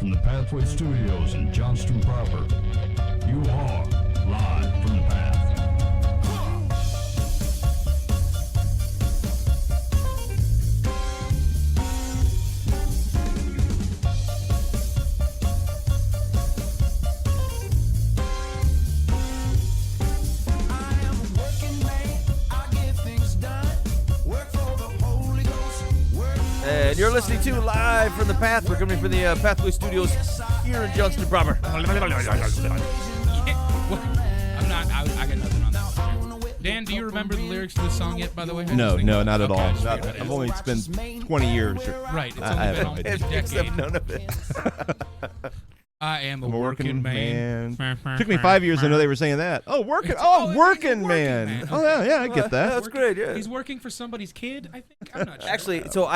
from the Pathway Studios in Johnston proper. You are live from the Path. And you're listening to Live from the Path. We're coming from the Pathway Studios here in Johnston proper. I'm not. I got nothing on that. Dan, do you remember the lyrics to this song yet? By the way, No, not at all. Okay, just Not- figured I've it. only spent 20 years. Right. It's I only have been no almost a idea. Except decade. none of it. I am a I'm a working man. Took me 5 years to know they were saying that. Oh, working. Oh, he's working working man. man. Oh, yeah, I get that. That's great, yeah. He's working for somebody's kid, I think. I'm not sure. Actually, so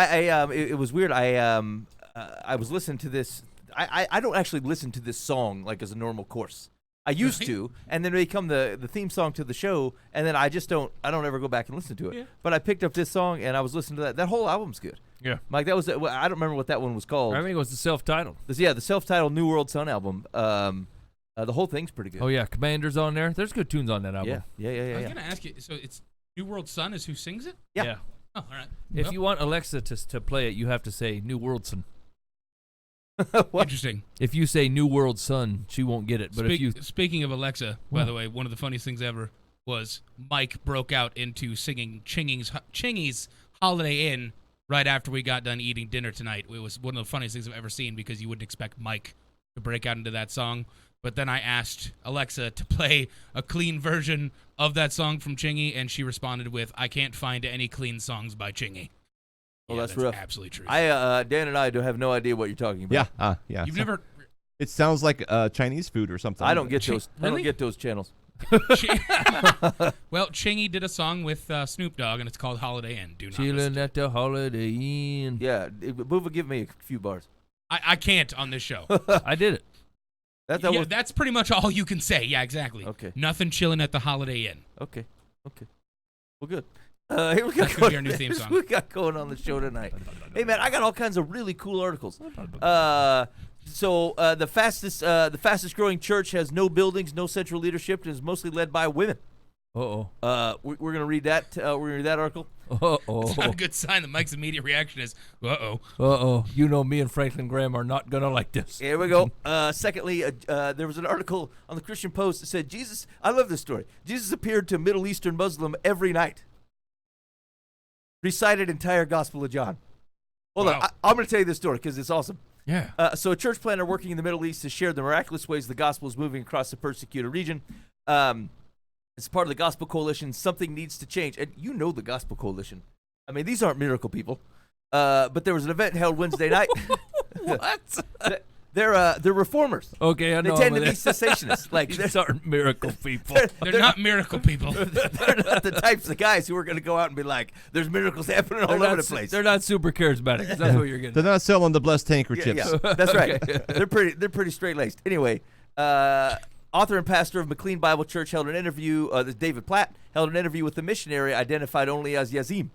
it was weird. I was listening to this. I don't actually listen to this song like as a normal course. I used Right. to, and then it become the theme song to the show, and then I don't ever go back and listen to it. Yeah. But I picked up this song and I was listening to that. That whole album's good. Yeah. Mike, that was I don't remember what that one was called. I think it was the self-titled. The self-titled New World Sun album. The whole thing's pretty good. Oh, yeah. Commander's on there. There's good tunes on that album. Yeah. I was going to ask you, so it's New World Sun is who sings it? Yeah. Oh, all right. If Well, you want Alexa to play it, you have to say New World Sun. What? Interesting. If you say New World Sun, she won't get it. But if you... Speaking of Alexa, by the way, one of the funniest things ever was Mike broke out into singing Chingy's Holiday Inn right after we got done eating dinner tonight. It was one of the funniest things I've ever seen because you wouldn't expect Mike to break out into that song. But then I asked Alexa to play a clean version of that song from Chingy, and she responded with, "I can't find any clean songs by Chingy." Well, Yeah, that's rough. absolutely true. Dan and I don't have no idea what you're talking about. Yeah. You've never... It sounds like Chinese food or something. I don't get those. I don't Really? get those channels. Well, Chingy did a song with Snoop Dogg, and it's called Holiday Inn. Do not listen Chilling to it. at the Holiday Inn. Yeah, Booba, give me a few bars. I can't on this show. I did it. That Yeah, was that's pretty much all you can say. Yeah, exactly. Okay. Nothing chilling at the Holiday Inn. okay. Well, good. Here we That's gonna be our new theme here's song. what we got going on the show tonight. Hey man, I got all kinds of really cool articles. So the fastest growing church has no buildings, no central leadership, and is mostly led by women. Uh-oh. We're gonna read that. We're gonna read that article. Uh-oh. It's not a good sign that Mike's immediate reaction is, uh-oh. Uh-oh. You know me and Franklin Graham are not going to like this. Here we go. Secondly, there was an article on the Christian Post that said Jesus. I love this story. Jesus appeared to Middle Eastern Muslim every night. Recited entire Gospel of John. Hold on, Wow. I'm going to tell you this story because it's awesome. Yeah. So a church planter working in the Middle East has shared the miraculous ways the gospel is moving across the persecuted region. As part of the Gospel Coalition, something needs to change. And you know the Gospel Coalition. I mean, these aren't miracle people. But there was an event held Wednesday night. What? They're reformers. Okay, I They know. tend to but be cessationists. Like These aren't miracle people. They're not miracle people. they're not the types of guys who are going to go out and be like, "There's miracles happening all over the place." They're not super charismatic. That's what you're getting. They're not selling the blessed handkerchiefs. Yeah, that's right. They're pretty straight laced. Anyway, author and pastor of McLean Bible Church held an interview. David Platt held an interview with the missionary identified only as Yazim.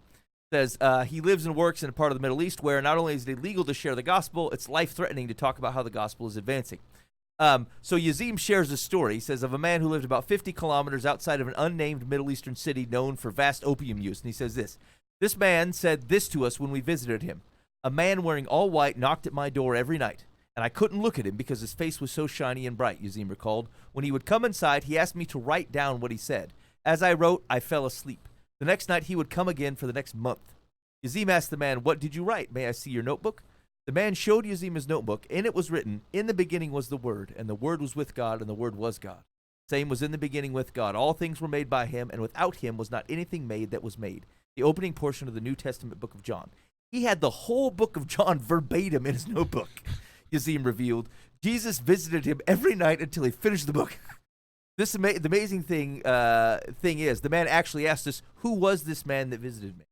Says he lives and works in a part of the Middle East where not only is it illegal to share the gospel, it's life-threatening to talk about how the gospel is advancing. So Yazim shares a story. He says of a man who lived about 50 kilometers outside of an unnamed Middle Eastern city known for vast opium use. And he says this man said this to us when we visited him. A man wearing all white knocked at my door every night, and I couldn't look at him because his face was so shiny and bright, Yazim recalled. When he would come inside, he asked me to write down what he said. As I wrote, I fell asleep. The next night, he would come again for the next month. Yazim asked the man, "What did you write? May I see your notebook?" The man showed Yazim his notebook. In it was written, "In the beginning was the Word, and the Word was with God, and the Word was God. Same was in the beginning with God. All things were made by him, and without him was not anything made that was made." The opening portion of the New Testament book of John. He had the whole book of John verbatim in his notebook, Yazim revealed. Jesus visited him every night until he finished the book. The amazing thing is, the man actually asked us, "Who was this man that visited me?"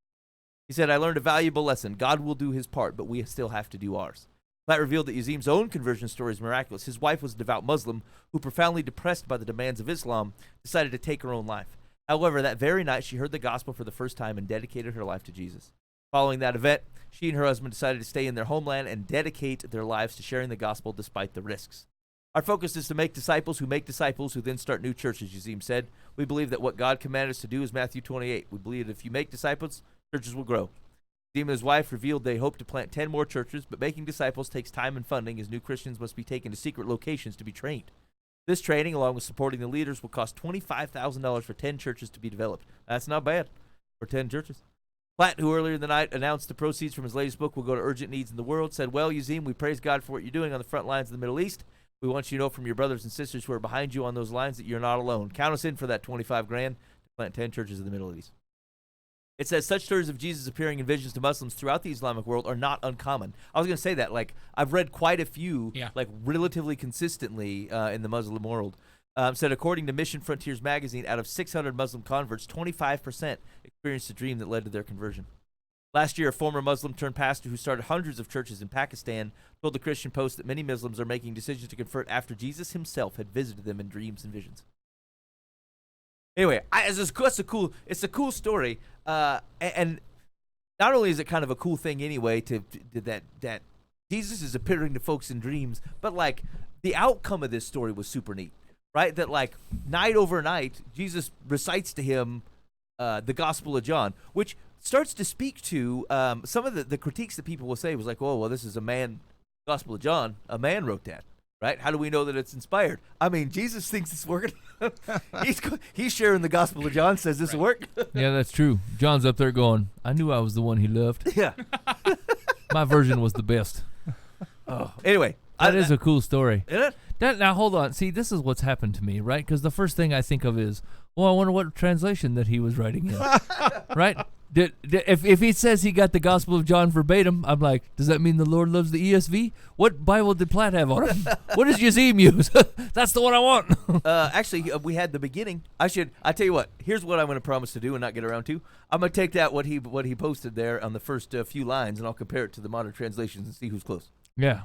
He said, "I learned a valuable lesson. God will do his part, but we still have to do ours." Platt revealed that Yazim's own conversion story is miraculous. His wife was a devout Muslim who, profoundly depressed by the demands of Islam, decided to take her own life. However, that very night, she heard the gospel for the first time and dedicated her life to Jesus. Following that event, she and her husband decided to stay in their homeland and dedicate their lives to sharing the gospel despite the risks. Our focus is to make disciples who then start new churches, Yazim said. We believe that what God commanded us to do is Matthew 28. We believe that if you make disciples, churches will grow. Yazim and his wife revealed they hope to plant 10 more churches, but making disciples takes time and funding as new Christians must be taken to secret locations to be trained. This training, along with supporting the leaders, will cost $25,000 for 10 churches to be developed. That's not bad for 10 churches. Platt, who earlier in the night announced the proceeds from his latest book will go to urgent needs in the world, said, well, Yazim, we praise God for what you're doing on the front lines of the Middle East. We want you to know from your brothers and sisters who are behind you on those lines that you're not alone. Count us in for that $25,000 to plant 10 churches in the Middle East. It says such stories of Jesus appearing in visions to Muslims throughout the Islamic world are not uncommon. I was going to say that. Like, I've read quite a few, like, relatively consistently in the Muslim world. Said, according to Mission Frontiers magazine, out of 600 Muslim converts, 25% experienced a dream that led to their conversion. Last year, a former Muslim-turned pastor who started hundreds of churches in Pakistan told the Christian Post that many Muslims are making decisions to convert after Jesus himself had visited them in dreams and visions. Anyway, it's a cool story, and not only is it kind of a cool thing anyway that Jesus is appearing to folks in dreams, but like the outcome of this story was super neat, right? That like night over night, Jesus recites to him the Gospel of John, which starts to speak to some of the critiques that people will say was like, oh, well, this is a man, Gospel of John, a man wrote that, right? How do we know that it's inspired? I mean, Jesus thinks it's working. He's sharing the Gospel of John, says this will work. Yeah, that's true. John's up there going, I knew I was the one he loved. Yeah. My version was the best. Oh. Anyway. That is a cool story. Isn't it? Now, hold on. See, this is what's happened to me, right? Because the first thing I think of is, well, I wonder what translation that he was writing in, right? If he says he got the Gospel of John verbatim, I'm like, does that mean the Lord loves the ESV? What Bible did Platt have on him? What does Yazim use? That's the one I want. Actually, we had the beginning. I tell you what. Here's what I'm going to promise to do and not get around to. I'm going to take that what he posted there on the first few lines, and I'll compare it to the modern translations and see who's close. Yeah.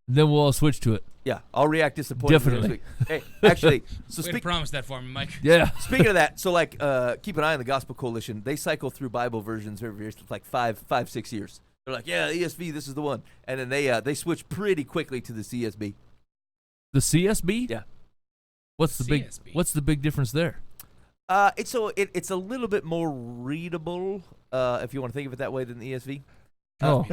Then we'll all switch to it. Yeah, I'll react disappointed. Definitely. Hey, actually, so Way to promise that for me, Mike. Yeah. Speaking of that, so like, keep an eye on the Gospel Coalition. They cycle through Bible versions every like 6 years. They're like, yeah, ESV, this is the one, and then they switch pretty quickly to the CSB. The CSB? Yeah. What's the big difference there? It's a little bit more readable, if you want to think of it that way, than the ESV. Oh.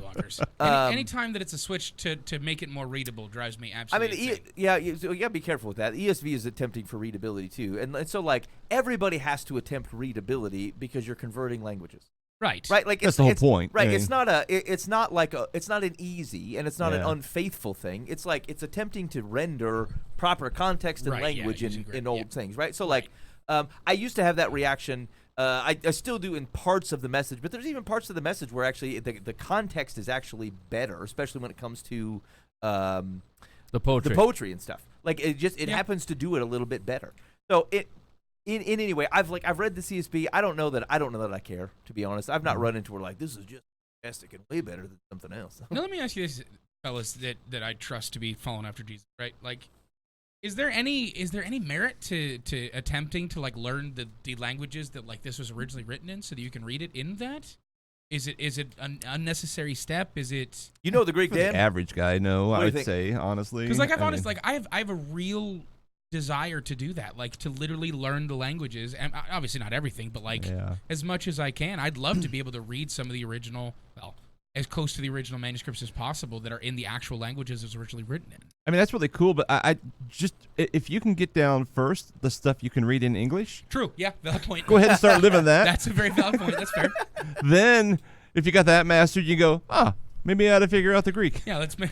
Anytime that it's a switch to make it more readable drives me absolutely insane. You gotta be careful with that. ESV is attempting for readability too, and so like everybody has to attempt readability because you're converting languages. Right. Like that's the whole point. Right. I mean, It's not an easy and it's not an unfaithful thing. It's like it's attempting to render proper context and language in old things. Right. So like, I used to have that reaction. I still do in parts of the message, but there's even parts of the message where actually the context is actually better, especially when it comes to the poetry and stuff. Like it happens to do it a little bit better. So in any way, I've read the CSB. I don't know that I care, to be honest. I've not run into where like this is just fantastic and way better than something else. Now let me ask you this, fellas, that I trust to be following after Jesus, right? Like, Is there any merit to attempting to like learn the languages that like this was originally written in so that you can read it in that? Is it an unnecessary step? Is it the Greek, Dan? the average guy, no, What do you I'd think? say honestly. because like I have a real desire to do that, like to literally learn the languages, and obviously not everything, but like as much as I can. I'd love to be able to read some of the original, as close to the original manuscripts as possible that are in the actual languages it was originally written in. I mean, that's really cool, but I just, if you can get down first the stuff you can read in English. True, yeah, valid point. Go ahead and start living that. That's a very valid point. That's fair. Then, if you got that mastered, you go, maybe I ought to figure out the Greek. Yeah, let's make.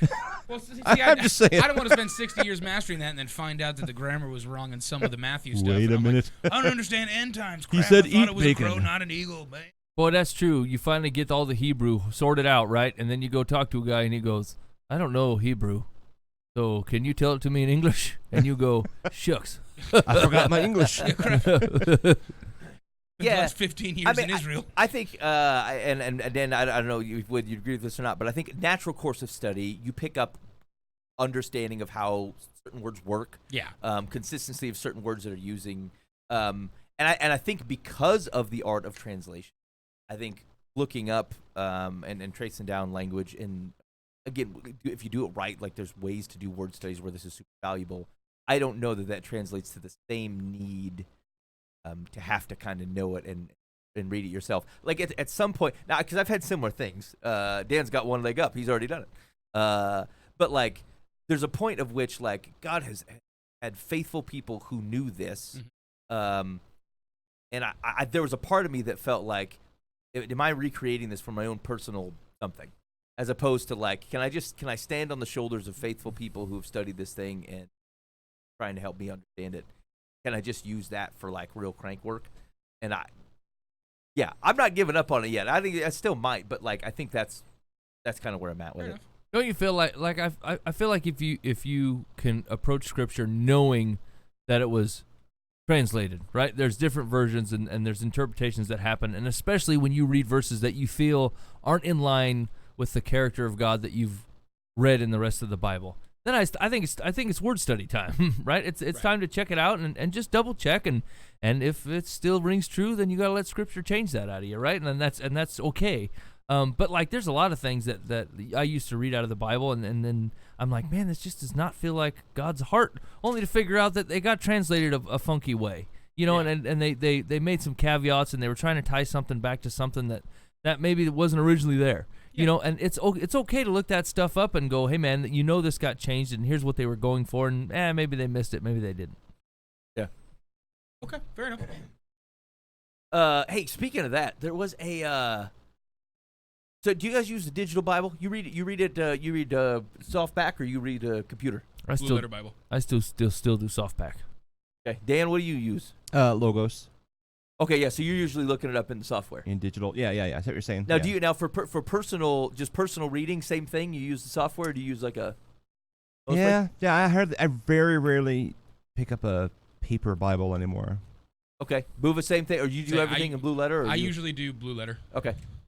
Well, see, I'm just saying. I don't want to spend 60 years mastering that and then find out that the grammar was wrong in some of the Matthew stuff. Wait a minute. Like, I don't understand end times. He Crap. said I thought eat it was bacon. a crow, not an eagle, man. Boy, that's true. You finally get all the Hebrew sorted out, right? And then you go talk to a guy and he goes, I don't know Hebrew. So can you tell it to me in English? And you go, shucks. I forgot my English. The last 15 years in Israel. I think, and Dan, I don't know whether you agree with this or not, but I think natural course of study, you pick up understanding of how certain words work. Yeah. Consistency of certain words that are using. And I think because of the art of translation, I think looking up and tracing down language. And again, if you do it right, like there's ways to do word studies where this is super valuable. I don't know that translates to the same need to have to kind of know it and read it yourself. Like at some point now, because I've had similar things. Dan's got one leg up; he's already done it. But like, there's a point of which like God has had faithful people who knew this, and I there was a part of me that felt like, am I recreating this for my own personal something, as opposed to like, can I stand on the shoulders of faithful people who have studied this thing and trying to help me understand it? Can I just use that for like real crank work? And I'm not giving up on it yet. I think I still might, but like I think that's kind of where I'm at with it. Don't you feel like I feel like if you can approach scripture knowing that it was translated, right? There's different versions and there's interpretations that happen, and especially when you read verses that you feel aren't in line with the character of God that you've read in the rest of the Bible. Then I think it's word study time, right? It's right. Time to check it out and just double check and if it still rings true, then you gotta let scripture change that out of you, right? And that's okay. But like, there's a lot of things that I used to read out of the Bible, and then I'm like, man, this just does not feel like God's heart. Only to figure out that they got translated a funky way, you know, and they made some caveats, and they were trying to tie something back to something that maybe wasn't originally there, you know. And it's okay to look that stuff up and go, hey man, you know, this got changed, and here's what they were going for, and maybe they missed it, maybe they didn't. Yeah. Okay, fair enough. Hey, speaking of that, there was a. So, do you guys use the digital Bible? You read softback, or you read computer? Blue Letter Bible. I still do softback. Okay, Dan, what do you use? Logos Okay, yeah. So you're usually looking it up in the software. in digital. Yeah. I see what you're saying. Now, yeah. do you for personal reading, same thing? You use the software? Or do you use like a? Mostly? Yeah. I heard. I very rarely pick up a paper Bible anymore. Okay, Buva, same thing, or you do everything in Blue Letter? Or I usually do Blue Letter.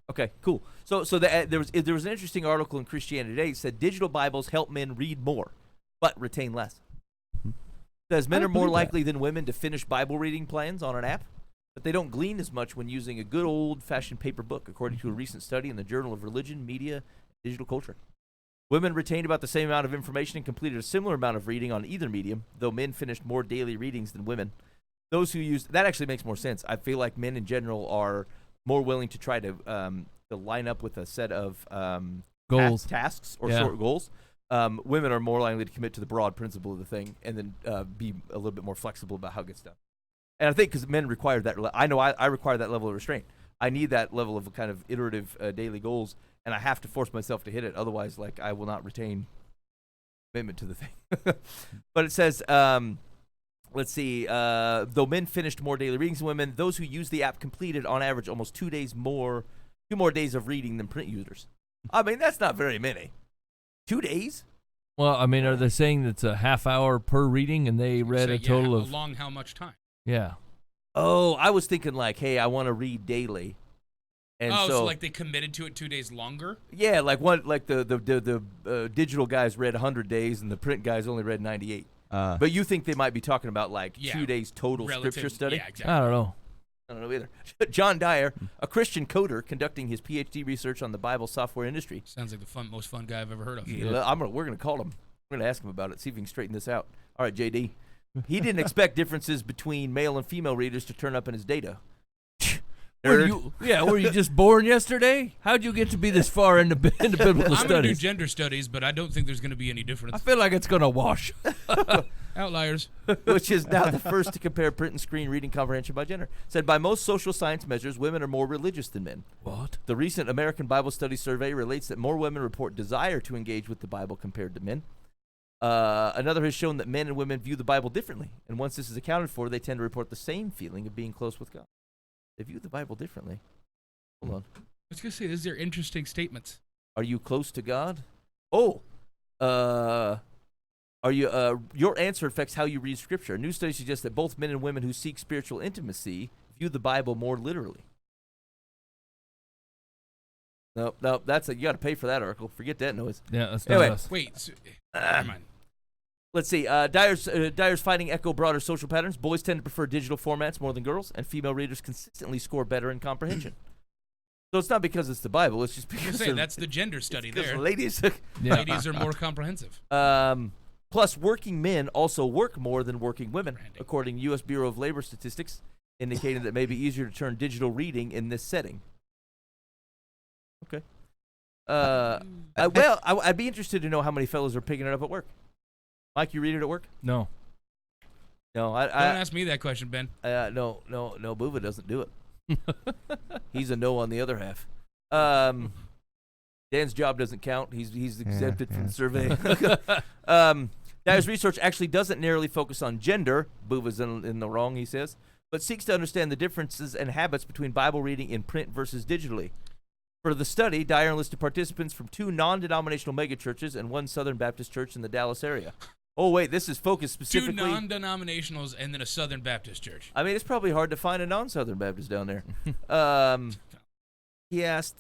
Okay, cool. So there was an interesting article in Christianity Today that said digital Bibles help men read more, but retain less. It says men are more likely than women to finish Bible reading plans on an app, but they don't glean as much when using a good old-fashioned paper book, according to a recent study in the Journal of Religion, Media, and Digital Culture. Women retained about the same amount of information and completed a similar amount of reading on either medium, though men finished more daily readings than women. Those who use that actually makes more sense. I feel like men in general are more willing to try to line up with a set of goals, tasks, or short goals. Women are more likely to commit to the broad principle of the thing, and then be a little bit more flexible about how it gets done. And I think because men require that, I know I require that level of restraint. I need that level of kind of iterative daily goals, and I have to force myself to hit it. Otherwise, like, I will not retain commitment to the thing. But it says. Let's see. Though men finished more daily readings than women, those who use the app completed, on average, almost 2 more days of reading than print users. I mean, that's not very many. 2 days? Well, I mean, are they saying it's a half hour per reading, and they read a total of along how much time? Yeah. Oh, I was thinking like, hey, I want to read daily. And so like they committed to it 2 days longer? Yeah, like the digital guys read 100 days, and the print guys only read 98. But you think they might be talking about like 2 days total scripture study? Yeah, exactly. I don't know. I don't know either. John Dyer, a Christian coder conducting his PhD research on the Bible software industry. Sounds like the most fun guy I've ever heard of. Yeah, we're going to call him. We're going to ask him about it, see if we can straighten this out. All right, JD. He didn't expect differences between male and female readers to turn up in his data. Were you just born yesterday? How'd you get to be this far into biblical studies? I'm going to do gender studies, but I don't think there's going to be any difference. I feel like it's going to wash. Outliers. Which is now the first to compare print and screen reading comprehension by gender. Said by most social science measures, women are more religious than men. What? The recent American Bible Study Survey relates that more women report desire to engage with the Bible compared to men. Another has shown that men and women view the Bible differently, and once this is accounted for, they tend to report the same feeling of being close with God. They view the Bible differently. Hold on. I was going to say, these are interesting statements. Are you close to God? Oh, are you? Your answer affects how you read Scripture. A new study suggests that both men and women who seek spiritual intimacy view the Bible more literally. No, you got to pay for that article. Forget that noise. Yeah, that's Anyway. not us. Wait, never mind. Let's see. Dyer's finding echo broader social patterns. Boys tend to prefer digital formats more than girls, and female readers consistently score better in comprehension. So it's not because it's the Bible. It's just You're because saying that's the gender study because there. the ladies. Yeah. Ladies are more comprehensive. Plus, working men also work more than working women, Branding. according to U.S. Bureau of Labor Statistics, indicating that it may be easier to turn digital reading in this setting. Okay. I'd be interested to know how many fellows are picking it up at work. Mike, you read it at work? No. No, Don't ask me that question, Ben. no, Buva doesn't do it. He's a no on the other half. Dan's job doesn't count. He's exempted from the survey. Dyer's research actually doesn't narrowly focus on gender. Buva's in the wrong, he says, but seeks to understand the differences and habits between Bible reading in print versus digitally. For the study, Dyer enlisted participants from 2 non-denominational megachurches and 1 Southern Baptist church in the Dallas area. Oh, wait, this is focused 2 specifically... non-denominationals and then a Southern Baptist church. I mean, it's probably hard to find a non-Southern Baptist down there. He asked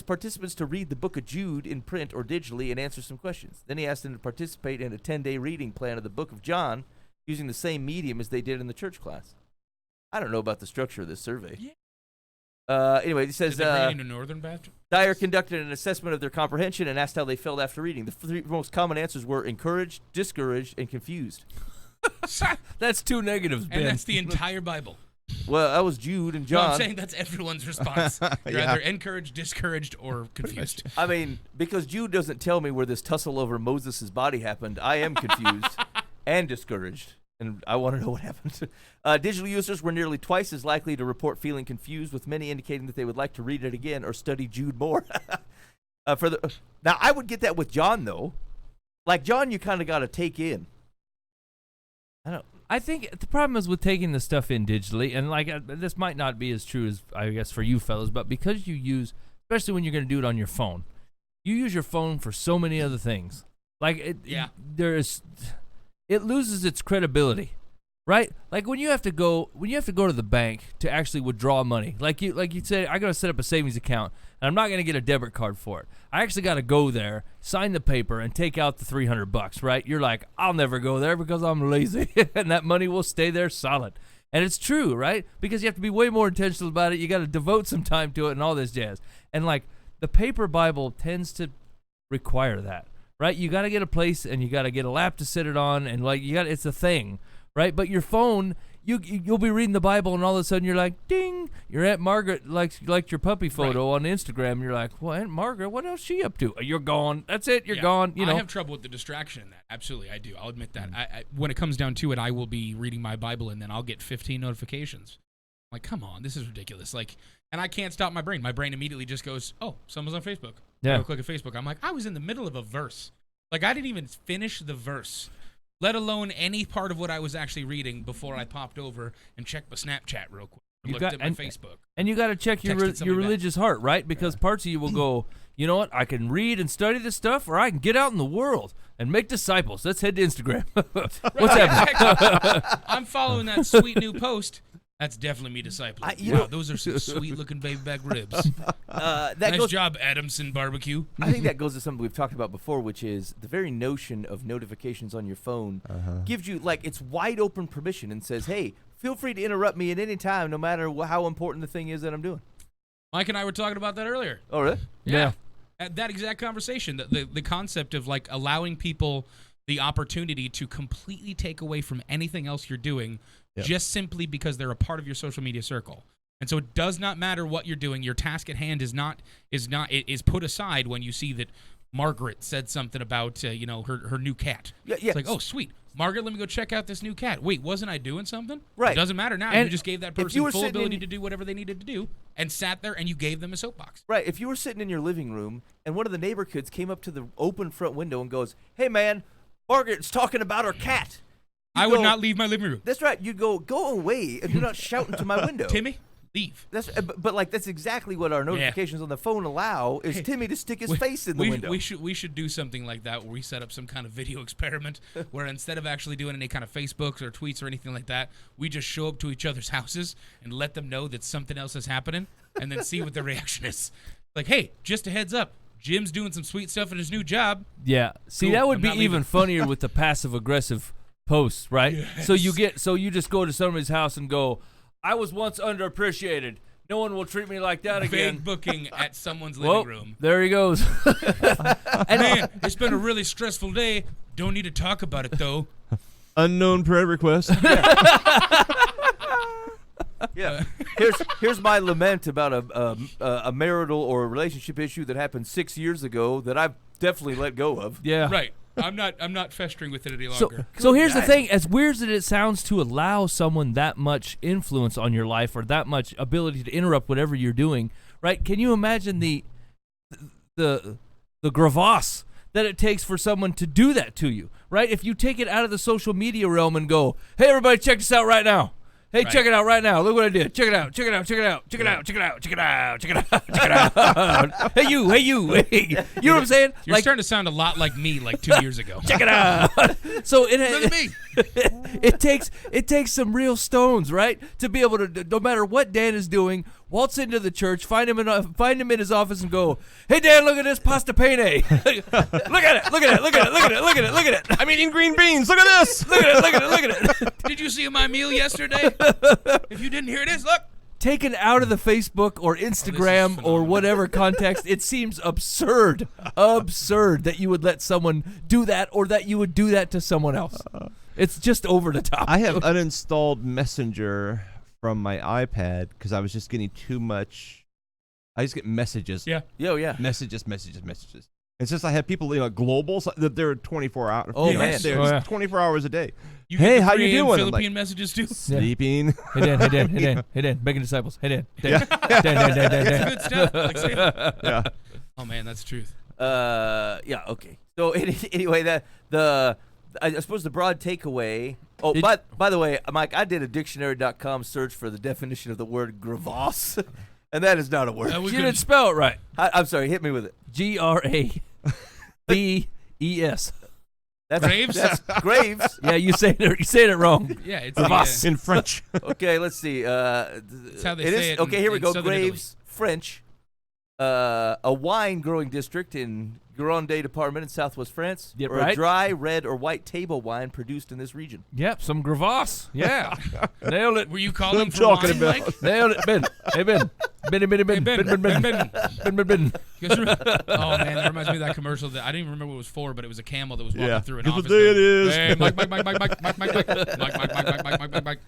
participants to read the book of Jude in print or digitally and answer some questions. Then he asked them to participate in a 10-day reading plan of the book of John using the same medium as they did in the church class. I don't know about the structure of this survey. Yeah. Anyway, he says Did they bring in a Northern Baptist? Dyer conducted an assessment of their comprehension and asked how they felt after reading. The 3 most common answers were encouraged, discouraged, and confused. That's 2 negatives, Ben. And that's the entire Bible. Well, that was Jude and No, John. I'm saying that's everyone's response. You're Yeah. either encouraged, discouraged, or confused. I mean, because Jude doesn't tell me where this tussle over Moses' body happened, I am confused and discouraged, and I want to know what happened. Digital users were nearly twice as likely to report feeling confused, with many indicating that they would like to read it again or study Jude more. Now, I would get that with John, though. Like, John, you kind of got to take in. I think the problem is with taking the stuff in digitally, and like this might not be as true as I guess for you fellas, but because you use, especially when you're going to do it on your phone, you use your phone for so many other things. Like it loses its credibility, right? Like when you have to go to the bank to actually withdraw money, like you say, I got to set up a savings account, and I'm not going to get a debit card for it. I actually got to go there, sign the paper, and take out the $300, right? You're like, I'll never go there because I'm lazy, and that money will stay there solid. And it's true, right? Because you have to be way more intentional about it. You got to devote some time to it and all this jazz. And like the paper Bible tends to require that, right? You got to get a place and you got to get a lap to sit it on, and like it's a thing, right? But your phone, you'll be reading the Bible, and all of a sudden you're like, ding, your Aunt Margaret liked your puppy photo on Instagram. And you're like, well, Aunt Margaret, what else is she up to? You're gone. That's it. You're gone. You know. I have trouble with the distraction in that. Absolutely, I do. I'll admit that. I when it comes down to it, I will be reading my Bible, and then I'll get 15 notifications. I'm like, come on, this is ridiculous. Like, and I can't stop my brain. My brain immediately just goes, oh, someone's on Facebook. Yeah. I'll click at Facebook. I'm like, I was in the middle of a verse. Like, I didn't even finish the verse, let alone any part of what I was actually reading before I popped over and checked my Snapchat real quick. Looked at my Facebook. And you got to check your Texted somebody religious heart, right? Because parts of you will go, you know what? I can read and study this stuff, or I can get out in the world and make disciples. Let's head to Instagram. What's happening? I'm following that sweet new post. That's definitely me discipling. Wow, those are some sweet-looking baby back ribs. Nice job, Adamson Barbecue. I think that goes to something we've talked about before, which is the very notion of notifications on your phone gives you, like, it's wide open permission and says, hey, feel free to interrupt me at any time, no matter how important the thing is that I'm doing. Mike and I were talking about that earlier. Oh, really? Yeah. That exact conversation, the concept of, like, allowing people the opportunity to completely take away from anything else you're doing just simply because they're a part of your social media circle. And so it does not matter what you're doing. Your task at hand is put aside when you see that Margaret said something about her new cat. Yeah. It's like, oh, sweet. Margaret, let me go check out this new cat. Wait, wasn't I doing something? Right. It doesn't matter now. And you just gave that person full ability to do whatever they needed to do and sat there and you gave them a soapbox. Right. If you were sitting in your living room and one of the neighbor kids came up to the open front window and goes, hey, man, Margaret's talking about her cat. I would not leave my living room. That's right. You'd go away and you're not shouting to my window. Timmy, leave. But like that's exactly what our notifications on the phone allow is Timmy to stick his face in the window. We should do something like that where we set up some kind of video experiment where instead of actually doing any kind of Facebooks or tweets or anything like that, we just show up to each other's houses and let them know that something else is happening and then see what their reaction is. Like, hey, just a heads up. Jim's doing some sweet stuff in his new job. Yeah. See, Cool. that would I'm be not even leaving. funnier with the passive aggressive posts, right? Yes. So you just go to somebody's house and go, I was once underappreciated. No one will treat me like that again. Vague booking at someone's living Well, room. there he goes. Man, it's been a really stressful day. Don't need to talk about it though. Unknown prayer request. Yeah. Here's my lament about a marital or a relationship issue that happened 6 years ago that I've definitely let go of. Yeah. Right. I'm not festering with it any So, longer. so here's the thing: as weird as it sounds to allow someone that much influence on your life or that much ability to interrupt whatever you're doing, right? Can you imagine the gravas that it takes for someone to do that to you, right? If you take it out of the social media realm and go, "Hey, everybody, check this out right now." Hey, Right. check it out right now. Look what I did. Check it out. Check it out. Check it out. Check it out. Check it out. Check it out. Check it out. Check it out. Hey, you. Hey, you. Hey. You know what I'm saying? You're starting to sound a lot like me like 2 years ago. check it out. So Look at me. it takes some real stones, right, to be able to, no matter what Dan is doing, waltz into the church, find him in his office, and go, "Hey Dan, look at this pasta penne. look at it. Look at it. Look at it. Look at it. Look at it. Look at it. I'm eating green beans. Look at this. Look at it. Look at it. Look at it." Did you see my meal yesterday? If you didn't hear this, look. Taken out of the Facebook or Instagram or phenomenal. whatever context, it seems absurd that you would let someone do that or that you would do that to someone else. It's just over the top. I have uninstalled Messenger from my iPad because I was just getting too much. I just get messages. Yeah. Yo, yeah. Messages. And since I have people, global, so that they're 24 hours. Oh, man. They're Oh, yeah. 24 hours a day. You Hey, get the how you 3 a.m. doing? I'm Philippine like, messages too. Sleeping. Hey Dan, making disciples. Hey Dan. Dan. Dan. Good stuff. Like, say- Yeah. oh man, that's the truth. Yeah, okay. So anyway, I suppose the broad takeaway. Oh, Did- by the way, Mike, I did a dictionary.com search for the definition of the word gravas, and that is not a word. We You couldn't- didn't spell it right. I'm sorry, hit me with it. Graves. That's Graves? That's Graves. Yeah, you saying it wrong. Yeah, it's Gravas. In French. Okay, let's see. That's how they it say is, it okay, in- here we in go. Southern Graves, French. A wine growing district in Gironde department in southwest France. Yep, or right. a dry, red, or white table wine produced in this region. Yep, some Gravas. Yeah. Nailed it. Were you calling I'm for talking wine, about. Mike? Nailed it. Ben. Hey Ben. Ben. Ben, Ben. Ben. You guys remember- oh man, that reminds me of that commercial that I didn't even remember what it was for, but it was a camel that was walking Yeah. through an Good office. day it going, is. Hey, Mike.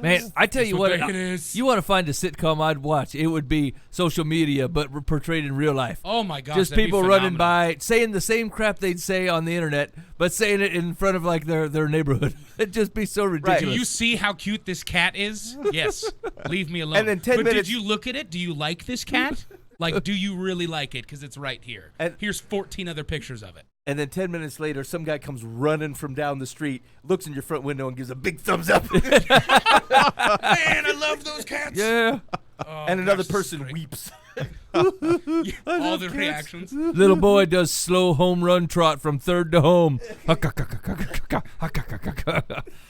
Man, I tell you what, day it is. you want to find a sitcom I'd watch, it would be social media, but portrayed in real life. Oh my gosh, Just that'd be people running phenomenal. by, saying the same crap they'd say on the internet, but saying it in front of like their neighborhood. It'd just be so Do ridiculous. you see how cute this cat is? Yes. Leave me alone. And then 10 but minutes- did you look at it? Do you like this cat? Like, do you really like it? Because it's right here. And- Here's 14 other pictures of it. And then 10 minutes later, some guy comes running from down the street, looks in your front window, and gives a big thumbs up. Man, I love those cats. Yeah. Oh, And another gosh, this is person great. weeps. All the reactions. Little boy does slow home run trot from third to home.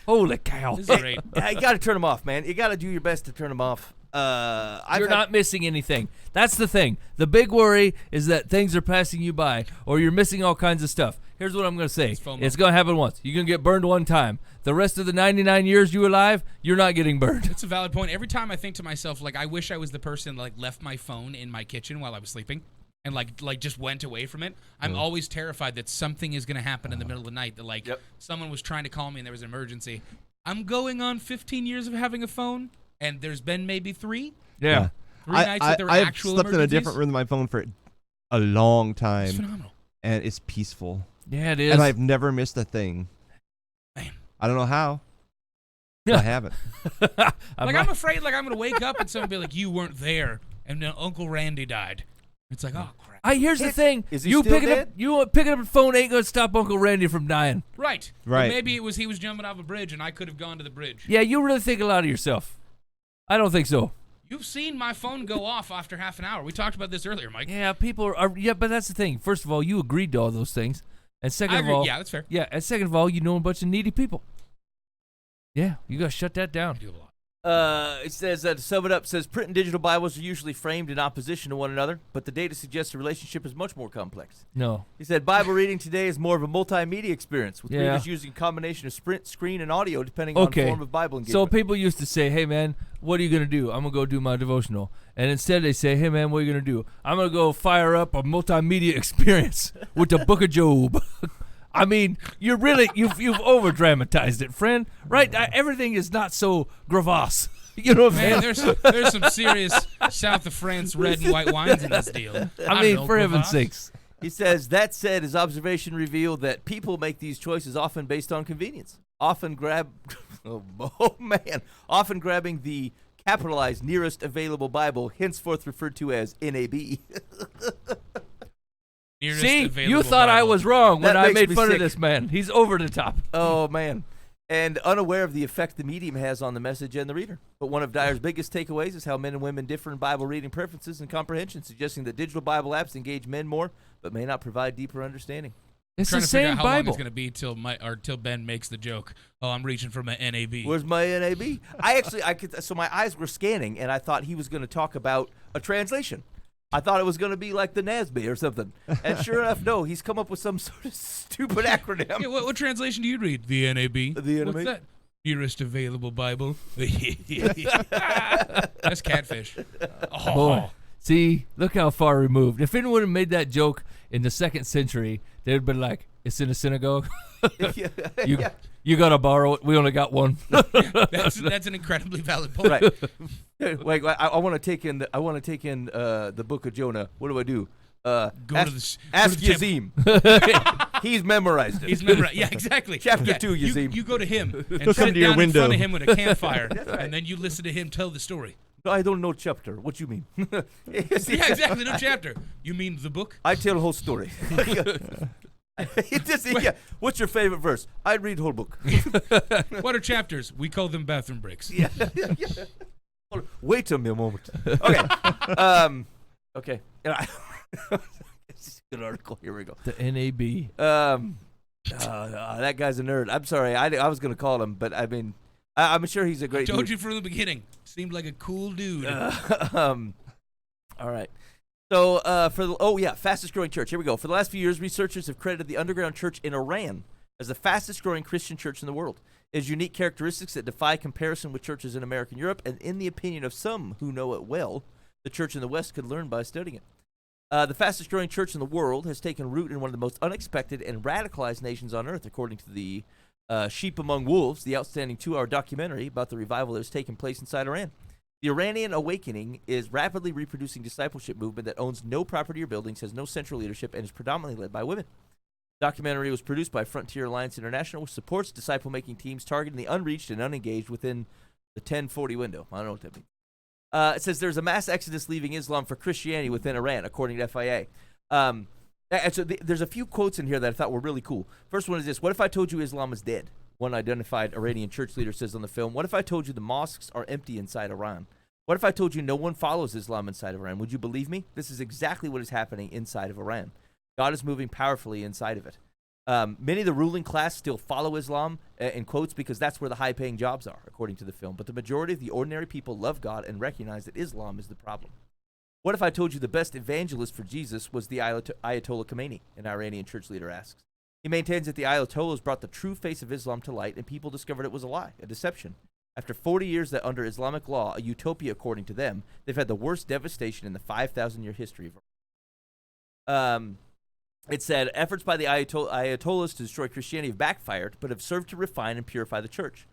Holy cow. This is great. Yeah, you got to turn them off, man. You got to do your best to turn them off. You're not missing anything. That's the thing. The big worry is that things are passing you by or you're missing all kinds of stuff. Here's what I'm going to say. It's FOMO. It's going to happen once. You're going to get burned one time. The rest of the 99 years you're alive, you're not getting burned. That's a valid point. Every time I think to myself, like, I wish I was the person that, like, left my phone in my kitchen while I was sleeping and like just went away from it. I'm always terrified that something is going to happen in the middle of the night, that like someone was trying to call me and there was an emergency. I'm going on 15 years of having a phone, and there's been maybe 3. Yeah. 3 nights that there were I've actual slept in a emergencies. different room than my phone for a long It's time, phenomenal. and it's peaceful. Yeah, it is. And I've never missed a thing. Man. I don't know how. But I haven't. I'm afraid, like, I'm going to wake up and someone be like, you weren't there, and then Uncle Randy died. It's like, oh, crap. Here's the thing. Is he you still picking dead? up picking up a phone ain't going to stop Uncle Randy from dying. Right. Right. Or maybe he was jumping off a bridge, and I could have gone to the bridge. Yeah, you really think a lot of yourself. I don't think so. You've seen my phone go off after half an hour. We talked about this earlier, Mike. Yeah, people are but that's the thing. First of all, you agreed to all those things. And second I of agree. all, Yeah, that's fair. and second of all, you know a bunch of needy people. Yeah, you got to shut that down. I do a lot. It says, to sum it up, says print and digital Bibles are usually framed in opposition to one another, but the data suggests the relationship is much more complex. No. He said Bible reading today is more of a multimedia experience, with Yeah. readers using a combination of sprint, screen, and audio depending on Okay. form of Bible So engagement. people used to say, "Hey man, what are you gonna do?" I'm gonna go do my devotional, and instead they say, "Hey man, what are you gonna do?" I'm gonna go fire up a multimedia experience with the Book of Job. I mean, you've over dramatized it, friend. Right? Everything is not so gravas. You know what I'm Man, saying? there's some serious South of France red and white wines in this deal. I mean, for heaven's sakes. He says, that said, his observation revealed that people make these choices often based on convenience, often grabbing the capitalized nearest available Bible, henceforth referred to as NAB. Nearest See, you available thought I Bible. was wrong when That I makes made me fun sick. of this man. He's over the top. Oh, man. And unaware of the effect the medium has on the message and the reader. But one of Dyer's biggest takeaways is how men and women differ in Bible reading preferences and comprehension, suggesting that digital Bible apps engage men more, but may not provide deeper understanding. It's Trying the to figure same out how long Bible. it's going to be till Ben makes the joke. Oh, I'm reaching for my NAB. Where's my NAB? So my eyes were scanning, and I thought he was going to talk about a translation. I thought it was going to be like the NASB or something. And sure enough, no, he's come up with some sort of stupid acronym. Yeah, what translation do you read? The NAB. The NAB? What's that? Nearest available Bible. That's catfish. Oh. Boy, see, look how far removed. If anyone had made that joke in the 2nd century, they'd have been like, "It's in a synagogue. You Yeah. you gotta borrow it. We only got one." That's an incredibly valid point. Right. Wait, I want to take in the book of Jonah. What do I do? Ask to the temple. Yazim. He's memorized it. He's memorized. Yeah, exactly. Chapter Yeah, 2, you, Yazim. you go to him and He'll come sit to your down in front window. of him with a campfire, and then you listen to him tell the story. I don't know chapter. What you mean? Yeah, exactly. No chapter. You mean the book? I tell the whole story. What's your favorite verse? I read whole book. What are chapters? We call them bathroom breaks. Yeah. Hold on. Wait a moment. Okay. Okay. It's a good article. Here we go. The NAB. That guy's a nerd. I'm sorry. I was gonna call him, but I mean, I'm sure he's a great Told dude. you from the beginning. Seemed like a cool dude. All right. So fastest growing church. Here we go. For the last few years, researchers have credited the underground church in Iran as the fastest growing Christian church in the world. It has unique characteristics that defy comparison with churches in America and Europe, and in the opinion of some who know it well, the church in the West could learn by studying it. The fastest growing church in the world has taken root in one of the most unexpected and radicalized nations on earth, according to the Sheep Among Wolves, the outstanding 2-hour documentary about the revival that has taken place inside Iran. The Iranian Awakening is rapidly reproducing discipleship movement that owns no property or buildings, has no central leadership, and is predominantly led by women. The documentary was produced by Frontier Alliance International, which supports disciple-making teams targeting the unreached and unengaged within the 1040 window. I don't know what that means. It says there's a mass exodus leaving Islam for Christianity within Iran, according to FIA. And so there's a few quotes in here that I thought were really cool. First one is this: "What if I told you Islam is dead?" One identified Iranian church leader says on the film. "What if I told you the mosques are empty inside Iran? What if I told you no one follows Islam inside of Iran? Would you believe me? This is exactly what is happening inside of Iran. God is moving powerfully inside of it. Many of the ruling class still follow Islam, in quotes, because that's where the high-paying jobs are, according to the film. But the majority of the ordinary people love God and recognize that Islam is the problem. What if I told you the best evangelist for Jesus was the Ayatollah Khomeini?" An Iranian church leader asks. He maintains that the Ayatollahs brought the true face of Islam to light, and people discovered it was a lie, a deception. After 40 years that under Islamic law, a utopia according to them, they've had the worst devastation in the 5,000-year history of Iran. It said, efforts by the Ayatollahs to destroy Christianity have backfired, but have served to refine and purify the church.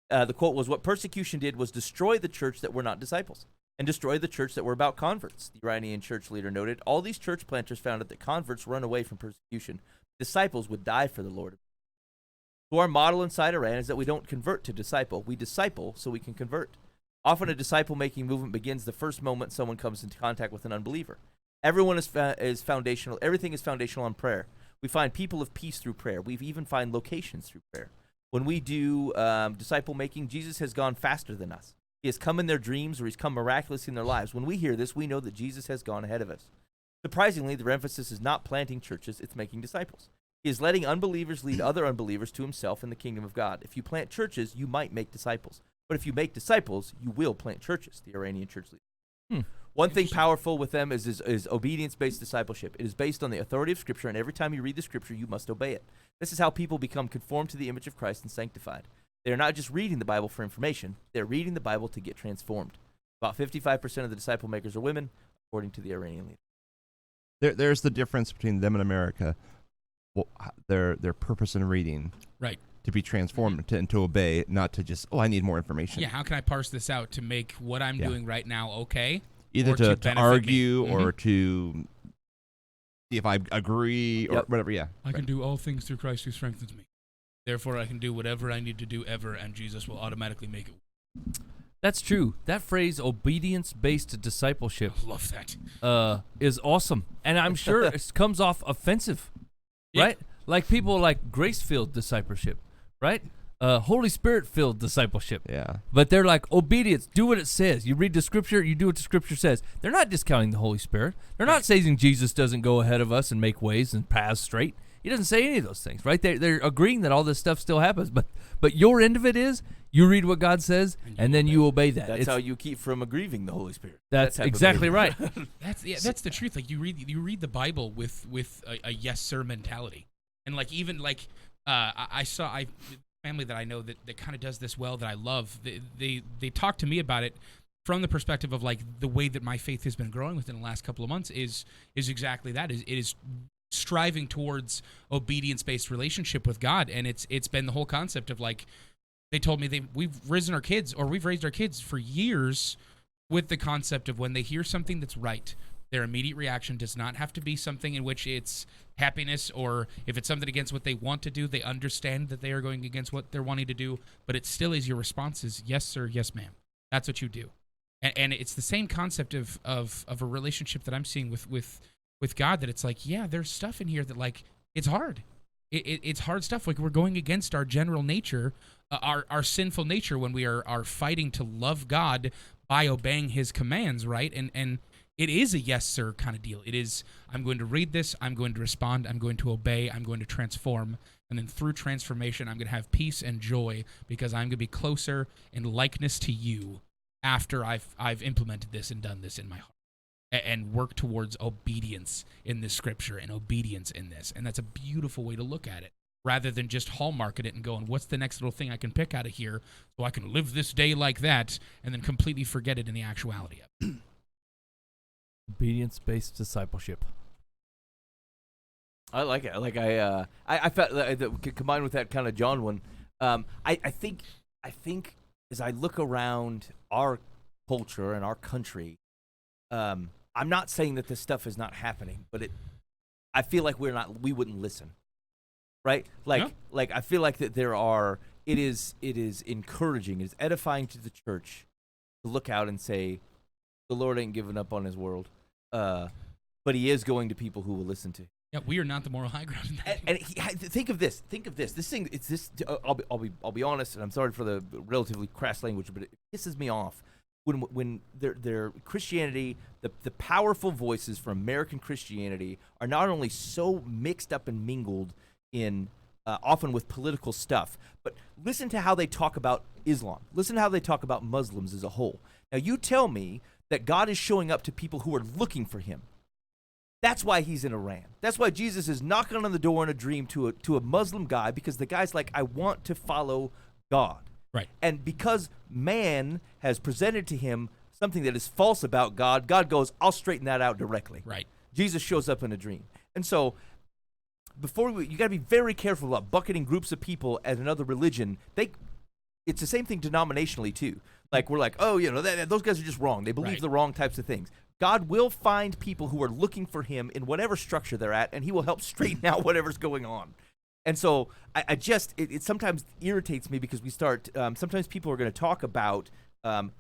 The quote was, "What persecution did was destroy the church that were not disciples, and destroy the church that were about converts." The Iranian church leader noted, "All these church planters found out that converts run away from persecution. Disciples would die for the Lord." So our model inside Iran is that we don't convert to disciple. We disciple so we can convert. Often a disciple-making movement begins the first moment someone comes into contact with an unbeliever. Everyone is foundational. Everything is foundational on prayer. We find people of peace through prayer. We even find locations through prayer. When we do disciple making, Jesus has gone faster than us. He has come in their dreams, or he's come miraculously in their lives. When we hear this, we know that Jesus has gone ahead of us. Surprisingly, their emphasis is not planting churches, it's making disciples. He is letting unbelievers lead other unbelievers to himself in the kingdom of God. If you plant churches, you might make disciples. But if you make disciples, you will plant churches, the Iranian church leaders. Hmm. One thing powerful with them is obedience-based discipleship. It is based on the authority of Scripture, and every time you read the Scripture, you must obey it. This is how people become conformed to the image of Christ and sanctified. They are not just reading the Bible for information. They're reading the Bible to get transformed. About 55% of the disciple makers are women, according to the Iranian leader. There's the difference between them and America. Well, their purpose in reading, Right. to be transformed and to obey, not to just, I need more information. Yeah, how can I parse this out to make what I'm doing right now okay? Either or to benefit argue me? or to see if I agree or Yep. whatever. Yeah. I can do all things through Christ who strengthens me. Therefore, I can do whatever I need to do ever, and Jesus will automatically make it. That's true. That phrase, obedience-based discipleship, I love that. is awesome, and I'm sure it comes off offensive, Yeah. right? Like people like grace-filled discipleship, right? Holy Spirit-filled discipleship. Yeah. But they're like, obedience, do what it says. You read the Scripture, you do what the Scripture says. They're not discounting the Holy Spirit. They're not saying Jesus doesn't go ahead of us and make ways and paths straight. He doesn't say any of those things, right? They're agreeing that all this stuff still happens. But your end of it is, you read what God says, and then you obey that. That's It's- how you keep from aggrieving the Holy Spirit. That's That type of exactly behavior. right. That's the truth. Like you read the Bible with a yes sir mentality, and like even like I saw family that I know that kind of does this well that I love. They talk to me about it from the perspective of like the way that my faith has been growing within the last couple of months is exactly that. It is striving towards obedience-based relationship with God, and it's been the whole concept of like they told me we've raised our kids for years with the concept of when they hear something that's right, their immediate reaction does not have to be something in which it's happiness, or if it's something against what they want to do, they understand that they are going against what they're wanting to do, but it still is your response is yes sir, yes ma'am. That's what you do. And it's the same concept of a relationship that I'm seeing with God, that it's like, yeah, there's stuff in here that like it's hard. It's hard stuff. Like we're going against our general nature, our sinful nature when we are fighting to love God by obeying his commands, right? And it is a yes sir kind of deal. It is, I'm going to read this, I'm going to respond, I'm going to obey, I'm going to transform, and then through transformation I'm going to have peace and joy because I'm going to be closer in likeness to you after I've implemented this and done this in my heart. And work towards obedience in this scripture and obedience in this. And that's a beautiful way to look at it, rather than just hallmarking it and going, what's the next little thing I can pick out of here so I can live this day like that, and then completely forget it in the actuality of it. Obedience-based discipleship. I like it. Like I felt combined with that kind of John one. I think as I look around our culture and our country, I'm not saying that this stuff is not happening, but I feel like we wouldn't listen, right? Like I feel like that it is encouraging, it is edifying to the church to look out and say, the Lord ain't giving up on his world, but he is going to people who will listen to him. Yeah, we are not the moral high ground in that. And think of this. This thing. It's this. I'll be honest, and I'm sorry for the relatively crass language, but it pisses me off when their Christianity, the powerful voices from American Christianity are not only so mixed up and mingled in often with political stuff, but listen to how they talk about Islam. Listen to how they talk about Muslims as a whole. Now you tell me that God is showing up to people who are looking for him. That's why he's in Iran. That's why Jesus is knocking on the door in a dream to a Muslim guy, because the guy's like, I want to follow God. Right. And because man has presented to him something that is false about God, God goes, I'll straighten that out directly. Right. Jesus shows up in a dream. And so you got to be very careful about bucketing groups of people as another religion. It's the same thing denominationally too. Like we're like, oh, those guys are just wrong. They believe the wrong types of things. God will find people who are looking for him in whatever structure they're at, and he will help straighten out whatever's going on. And so it sometimes irritates me because we start, sometimes people are going to talk about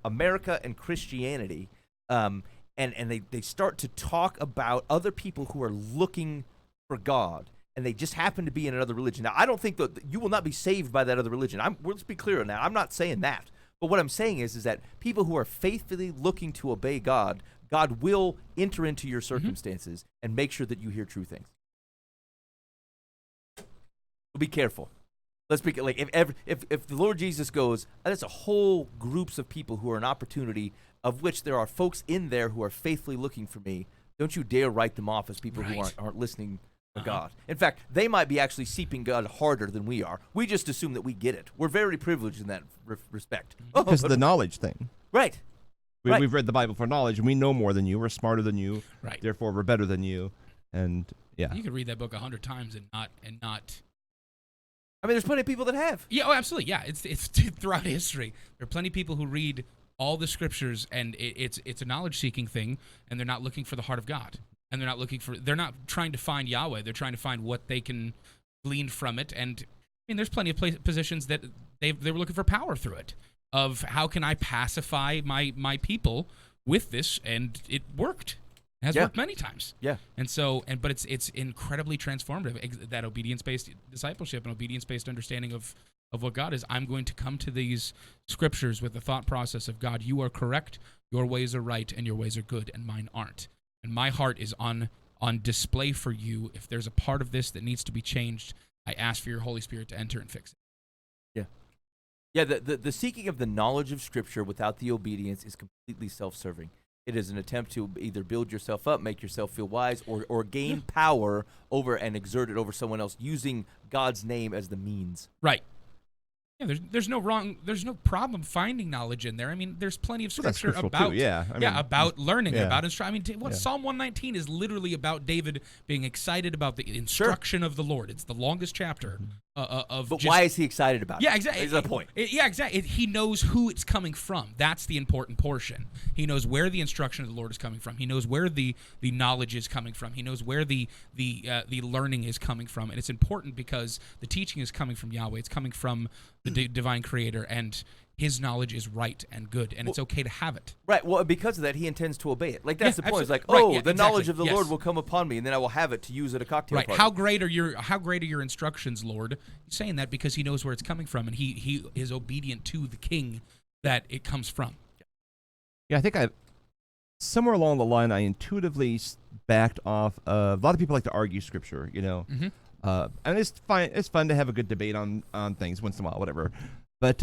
America and Christianity, and they start to talk about other people who are looking for God, and they just happen to be in another religion. Now, I don't think that you will not be saved by that other religion. Let's be clear on that. I'm not saying that. But what I'm saying is that people who are faithfully looking to obey God, God will enter into your circumstances and make sure that you hear true things. So be careful. Let's be like if the Lord Jesus goes, that's a whole groups of people who are an opportunity, of which there are folks in there who are faithfully looking for me. Don't you dare write them off as people who Right. aren't listening to God. In fact, they might be actually seeking God harder than we are. We just assume that we get it. We're very privileged in that respect. Because of the knowledge thing. Right. We've read the Bible for knowledge, and we know more than you. We're smarter than you. Right. Therefore, we're better than you. And yeah. You could read that book 100 times and not. I mean, there's plenty of people that have. Yeah, oh, absolutely. Yeah, it's throughout history. There are plenty of people who read all the scriptures, and it's a knowledge-seeking thing, and they're not looking for the heart of God, and they're not trying to find Yahweh. They're trying to find what they can glean from it. And I mean, there's plenty of positions that they were looking for power through it. Of how can I pacify my people with this, and it worked. It has worked many times. Yeah. And so, but it's incredibly transformative, that obedience-based discipleship and obedience-based understanding of what God is. I'm going to come to these scriptures with the thought process of, God, you are correct, your ways are right, and your ways are good, and mine aren't. And my heart is on display for you. If there's a part of this that needs to be changed, I ask for your Holy Spirit to enter and fix it. Yeah, the seeking of the knowledge of Scripture without the obedience is completely self-serving. It is an attempt to either build yourself up, make yourself feel wise, or gain power over and exert it over someone else using God's name as the means. Right. Yeah, there's no problem finding knowledge in there. I mean, there's plenty of Well, that's scripture scriptural about too, yeah. I mean, about learning, yeah. about instruction. I mean, Psalm 119 is literally about David being excited about the instruction of the Lord. It's the longest chapter of. But just, why is he excited about it? Yeah, exactly. Is the point. Yeah, exactly. He knows who it's coming from. That's the important portion. He knows where the instruction of the Lord is coming from. He knows where the knowledge is coming from. He knows where the learning is coming from. And it's important because the teaching is coming from Yahweh. It's coming from the divine Creator, and His knowledge is right and good, and it's okay to have it. Right. Well, because of that, he intends to obey it. Like that's Yeah, the point. It's like, absolutely. Right, yeah, the knowledge exactly. of the Yes. Lord will come upon me, and then I will have it to use at a cocktail Right. party. How great are your instructions, Lord? He's saying that because he knows where it's coming from, and he is obedient to the King that it comes from. Yeah, I think somewhere along the line, I intuitively backed off of. A lot of people like to argue scripture, you know. Mm-hmm. And it's fine. It's fun to have a good debate on things once in a while, whatever. But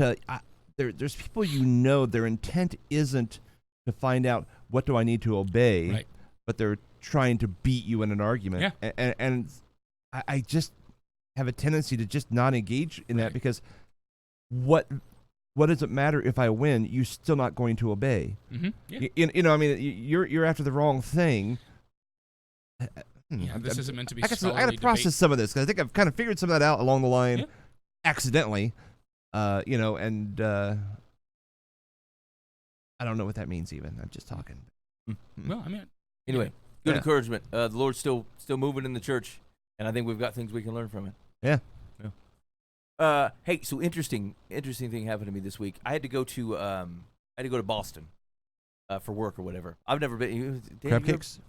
there's people, you know, their intent isn't to find out what do I need to obey, Right. but they're trying to beat you in an argument. Yeah. And I just have a tendency to just not engage in that, because what does it matter if I win? You're still not going to obey. Mm-hmm. Yeah. You know, I mean, you're after the wrong thing. Yeah, this isn't meant to be I got scholarly to process debate. some of this, because I think I've kind of figured some of that out along the line, Yeah. accidentally. You know, and I don't know what that means even. I'm just talking. Well, I mean, Anyway, good Yeah. encouragement. The Lord's still moving in the church, and I think we've got things we can learn from it. Yeah. Hey, so interesting thing happened to me this week. I had to go to Boston for work or whatever. I've never been. Crab cakes?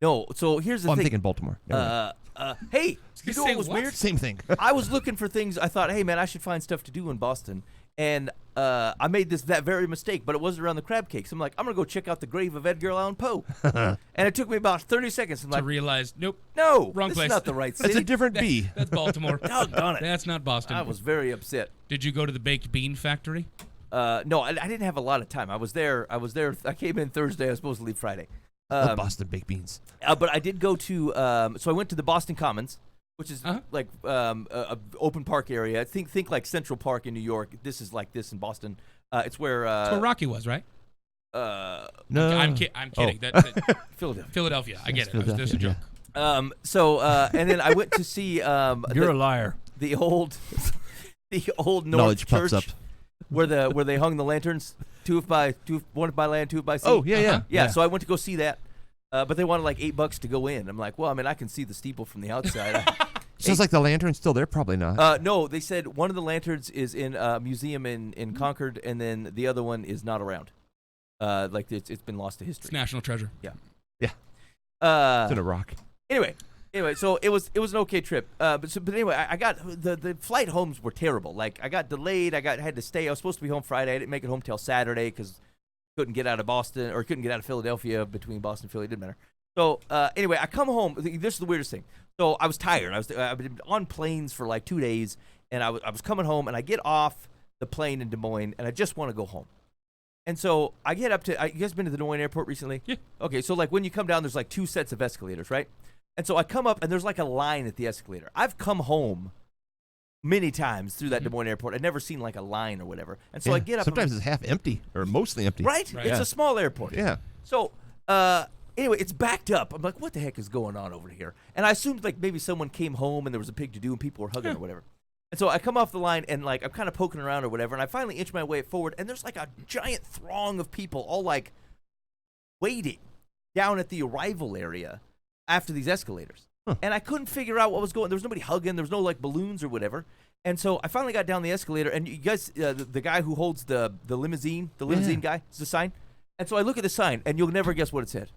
No. So here's the I'm thing. thinking Baltimore. Never mind. Hey, you know say what was what? weird? Same thing. I was looking for things. I thought, hey man, I should find stuff to do in Boston, and I made that very mistake. But it wasn't around the crab cakes. I'm like, I'm gonna go check out the grave of Edgar Allan Poe, and it took me about 30 seconds. I'm to like, realize, nope, no, wrong this place. is not the right city. It's a different bee. that's Baltimore. Doggone it. That's not Boston. I was very upset. Did you go to the baked bean factory? No, I didn't have a lot of time. I was there. I came in Thursday. I was supposed to leave Friday. Love Boston baked beans. But I did go to. So I went to the Boston Commons, which is like a open park area. Think like Central Park in New York. This is like this in Boston. It's where. That's where Rocky was, right? No, I'm kidding. Philadelphia. Philadelphia. I get it. It was just a Philadelphia, joke. So and then I went to see You're a liar. the old North Knowledge Church puffs up. where they hung the lanterns, one by land, two by sea. Oh yeah. Yeah, so I went to go see that, but they wanted like $8 to go in. I'm like, well, I mean, I can see the steeple from the outside. Sounds like the lantern's still there. Probably not. No, they said one of the lanterns is in a museum in Concord, and then the other one is not around. Like it's been lost to It's history. national treasure. It's in a rock. Anyway, so it was an okay trip. But anyway, I got the flight homes were terrible. Like I got delayed. Had to stay. I was supposed to be home Friday. I didn't make it home till Saturday because couldn't get out of Boston or couldn't get out of Philadelphia between Boston and Philly. It didn't matter. So anyway, I come home. This is the weirdest thing. So I was tired. I've been on planes for like 2 days, and I was coming home, and I get off the plane in Des Moines, and I just want to go home. And so I get up to, you guys been to the Des Moines airport recently? Yeah. Okay, so like when you come down, there's like 2 sets of escalators, right? And so I come up, and there's like a line at the escalator. I've come home many times through that Des Moines airport. I've never seen like a line or whatever. And so I get up. Sometimes it's half empty or mostly empty. Right? Right. It's Yeah. a small airport. Yeah. So, anyway, it's backed up. I'm like, what the heck is going on over here? And I assumed like maybe someone came home and there was a pig to do and people were hugging or whatever. And so I come off the line and like I'm kind of poking around or whatever, and I finally inch my way forward, and there's like a giant throng of people all like waiting down at the arrival area after these escalators. And I couldn't figure out what was going. There was nobody hugging. There was no like balloons or whatever. And so I finally got down the escalator, and you guys, the guy who holds the limousine guy, is the sign. And so I look at the sign, and you'll never guess what it said.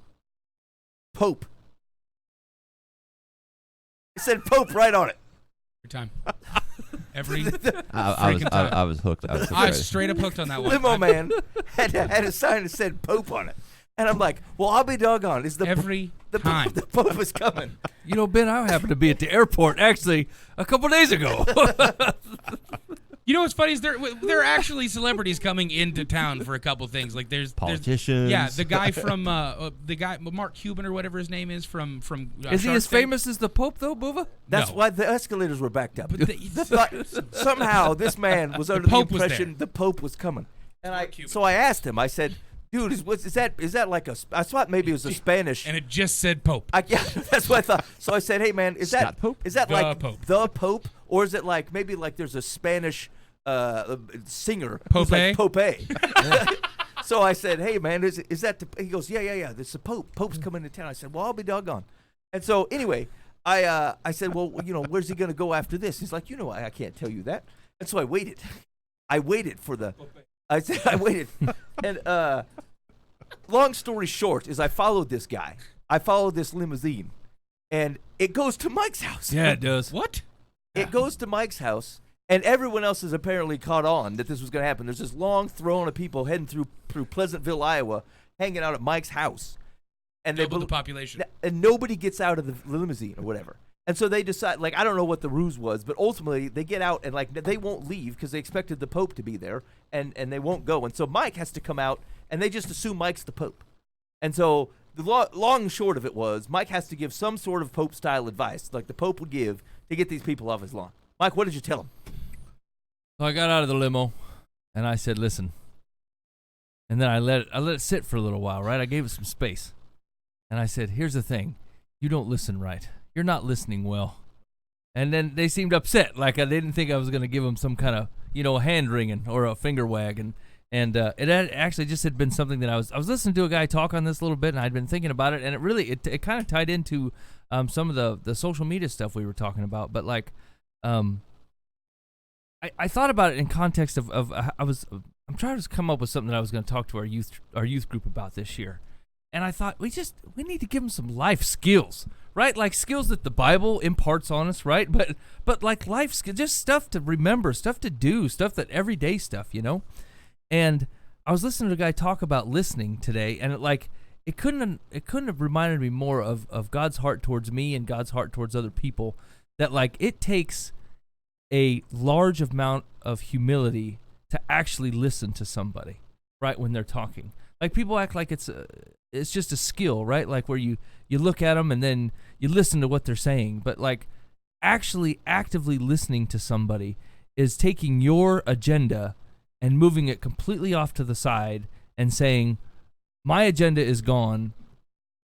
Pope. It said Pope right on it. Every time. Every I was hooked. I was I was straight up hooked on that one. Limo man had a sign that said Pope on it. And I'm like, well, I'll be doggone. Is the Every the time. the Pope is coming. You know, Ben, I happened to be at the airport actually a couple days ago. You know what's funny is there are actually celebrities coming into town for a couple things. Like there's Politicians. yeah, the guy from the guy Mark Cuban or whatever his name is from Is he Shark as Tank. famous as the Pope though, Booba? That's No. why the escalators were backed up. But Somehow this man was under Pope the was impression there. the Pope was coming. And Cuban. so I asked him. I said, "Dude, is that like a?" I thought maybe it was a Spanish. And it just said Pope. Yeah, that's what I thought. So I said, "Hey, man, is Scott that Pope? Is that The like Pope. the Pope, or is it like maybe like there's a Spanish singer Pope? who's like Pope?" So I said, "Hey, man, is that?" He goes, "Yeah. This is the Pope. Pope's coming to town." I said, "Well, I'll be doggone." And so anyway, I said, "Well, where's he gonna go after this?" He's like, I can't tell you that." And so I waited. I waited for the. I said I waited, and long story short is I followed this guy. I followed this limousine, and it goes to Mike's house. Yeah, it does. What? It goes to Mike's house, and everyone else has apparently caught on that this was going to happen. There's this long throng of people heading through Pleasantville, Iowa, hanging out at Mike's house, and Double they the population. and nobody gets out of the limousine or whatever. And so they decide, like, I don't know what the ruse was, but ultimately they get out and, like, they won't leave because they expected the Pope to be there, and they won't go. And so Mike has to come out, and they just assume Mike's the Pope. And so the long and short of it was Mike has to give some sort of Pope-style advice, like the Pope would give, to get these people off his lawn. Mike, what did you tell him? So I got out of the limo, and I said, "Listen." And then I let it sit for a little while, right? I gave it some space, and I said, "Here's the thing: you don't listen right. You're not listening well." And then they seemed upset, like I didn't think I was going to give them some kind of, hand wringing or a finger wag, and it had actually just had been something that I was listening to a guy talk on this a little bit, and I'd been thinking about it, and it really it kind of tied into some of the social media stuff we were talking about, but like I thought about it in context of I'm trying to come up with something that I was going to talk to our youth group about this year. And I thought we need to give them some life skills, right? Like skills that the Bible imparts on us, right? But like life skills, just stuff to remember, stuff to do, stuff that everyday stuff, And I was listening to a guy talk about listening today, and it couldn't have reminded me more of God's heart towards me and God's heart towards other people. That like it takes a large amount of humility to actually listen to somebody, right, when they're talking. Like people act like it's just a skill, right? Like where you look at them and then you listen to what they're saying. But like actually actively listening to somebody is taking your agenda and moving it completely off to the side and saying, my agenda is gone.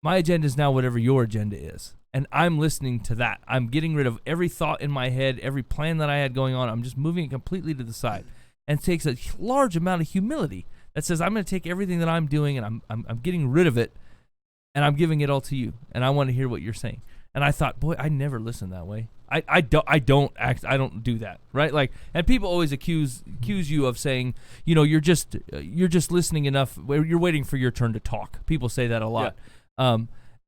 My agenda is now whatever your agenda is. And I'm listening to that. I'm getting rid of every thought in my head, every plan that I had going on. I'm just moving it completely to the side. And it takes a large amount of humility that says, I'm going to take everything that I'm doing and I'm getting rid of it, and I'm giving it all to you. And I want to hear what you're saying. And I thought, boy, I never listen that way. I don't do that, right? Like, and people always accuse you of saying, you're just listening enough. You're waiting for your turn to talk. People say that a lot. Yeah.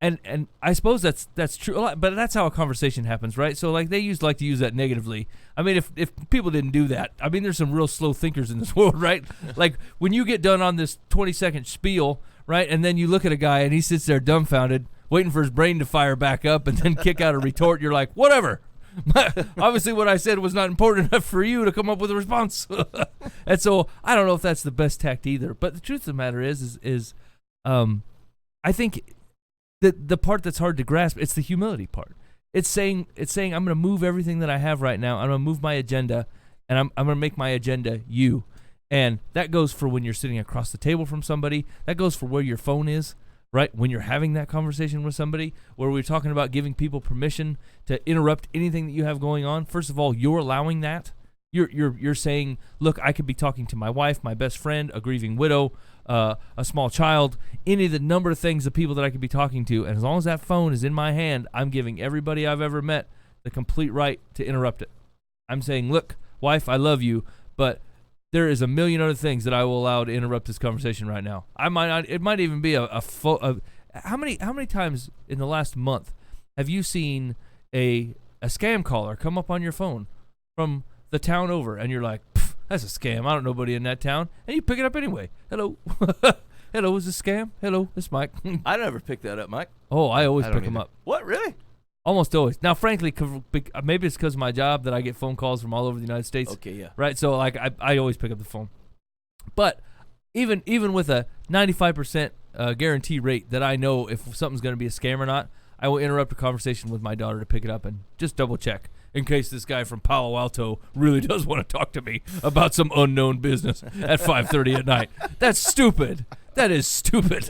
And I suppose that's true a lot, but that's how a conversation happens, right? So like they like to use that negatively. I mean, if people didn't do that, I mean, there's some real slow thinkers in this world, right? Like when you get done on this 20-second spiel, right, and then you look at a guy and he sits there dumbfounded, waiting for his brain to fire back up and then kick out a retort. You're like, whatever, Obviously, what I said was not important enough for you to come up with a response. And so I don't know if that's the best tact either. But the truth of the matter is I think that the part that's hard to grasp, it's the humility part. It's saying I'm going to move everything that I have right now. I'm going to move my agenda, and I'm going to make my agenda you. And that goes for when you're sitting across the table from somebody. That goes for where your phone is, right? When you're having that conversation with somebody, where we're talking about giving people permission to interrupt anything that you have going on. First of all, you're allowing that. You're saying, look, I could be talking to my wife, my best friend, a grieving widow, a small child, any of the number of things, the people that I could be talking to. And as long as that phone is in my hand, I'm giving everybody I've ever met the complete right to interrupt it. I'm saying, look, wife, I love you, but there is a million other things that I will allow to interrupt this conversation right now. I might not. It might even be how many times in the last month have you seen a scam caller come up on your phone from the town over, and you're like, that's a scam. I don't know nobody in that town, and you pick it up anyway. Hello, hello, is this a scam? Hello, it's Mike. I never picked that up, Mike. Oh, I always I don't pick them either. up. What, really? Almost always. Now, frankly, maybe it's because of my job that I get phone calls from all over the United States. Okay, yeah. Right? So, like, I always pick up the phone. But even with a 95% guarantee rate that I know if something's going to be a scam or not, I will interrupt a conversation with my daughter to pick it up and just double check in case this guy from Palo Alto really does want to talk to me about some unknown business at 5:30 at night. That's stupid. That is stupid.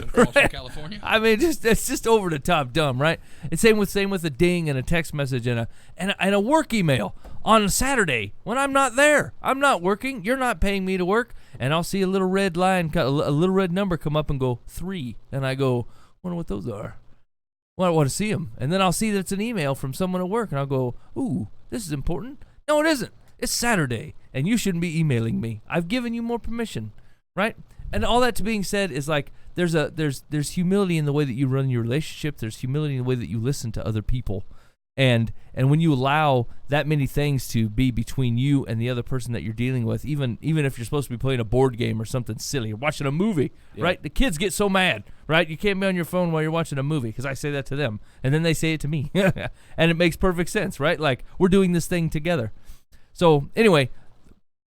From California. I mean, it's just over the top dumb, right? And same with a ding and a text message and a work email on a Saturday when I'm not there. I'm not working. You're not paying me to work, and I'll see a little red line, a little red number come up and go 3, and I go, wonder what those are. Well, I want to see them, and then I'll see that it's an email from someone at work, and I'll go, ooh, this is important. No, it isn't. It's Saturday, and you shouldn't be emailing me. I've given you more permission, right? And all that to being said is like there's humility in the way that you run your relationship. There's humility in the way that you listen to other people, and when you allow that many things to be between you and the other person that you're dealing with, even if you're supposed to be playing a board game or something silly or watching a movie, right? The kids get so mad, right? You can't be on your phone while you're watching a movie because I say that to them, and then they say it to me, and it makes perfect sense, right? Like we're doing this thing together. So anyway,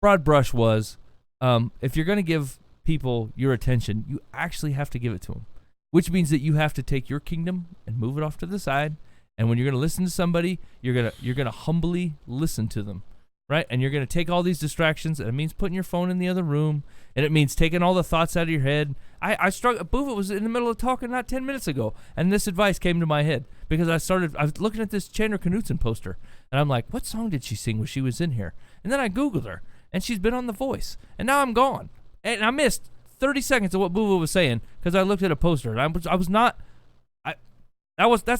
broad brush was if you're going to give people your attention, you actually have to give it to them, which means that you have to take your kingdom and move it off to the side. And when you're going to listen to somebody, you're going to humbly listen to them, right? And you're going to take all these distractions, and it means putting your phone in the other room, and it means taking all the thoughts out of your head. I struggled. Boova was in the middle of talking not 10 minutes ago, and this advice came to my head because I was looking at this Chandler Knutson poster, and I'm like, what song did she sing when she was in here? And then I Googled her, and she's been on The Voice, and now I'm gone. And I missed 30 seconds of what Booba was saying because I looked at a poster, and that's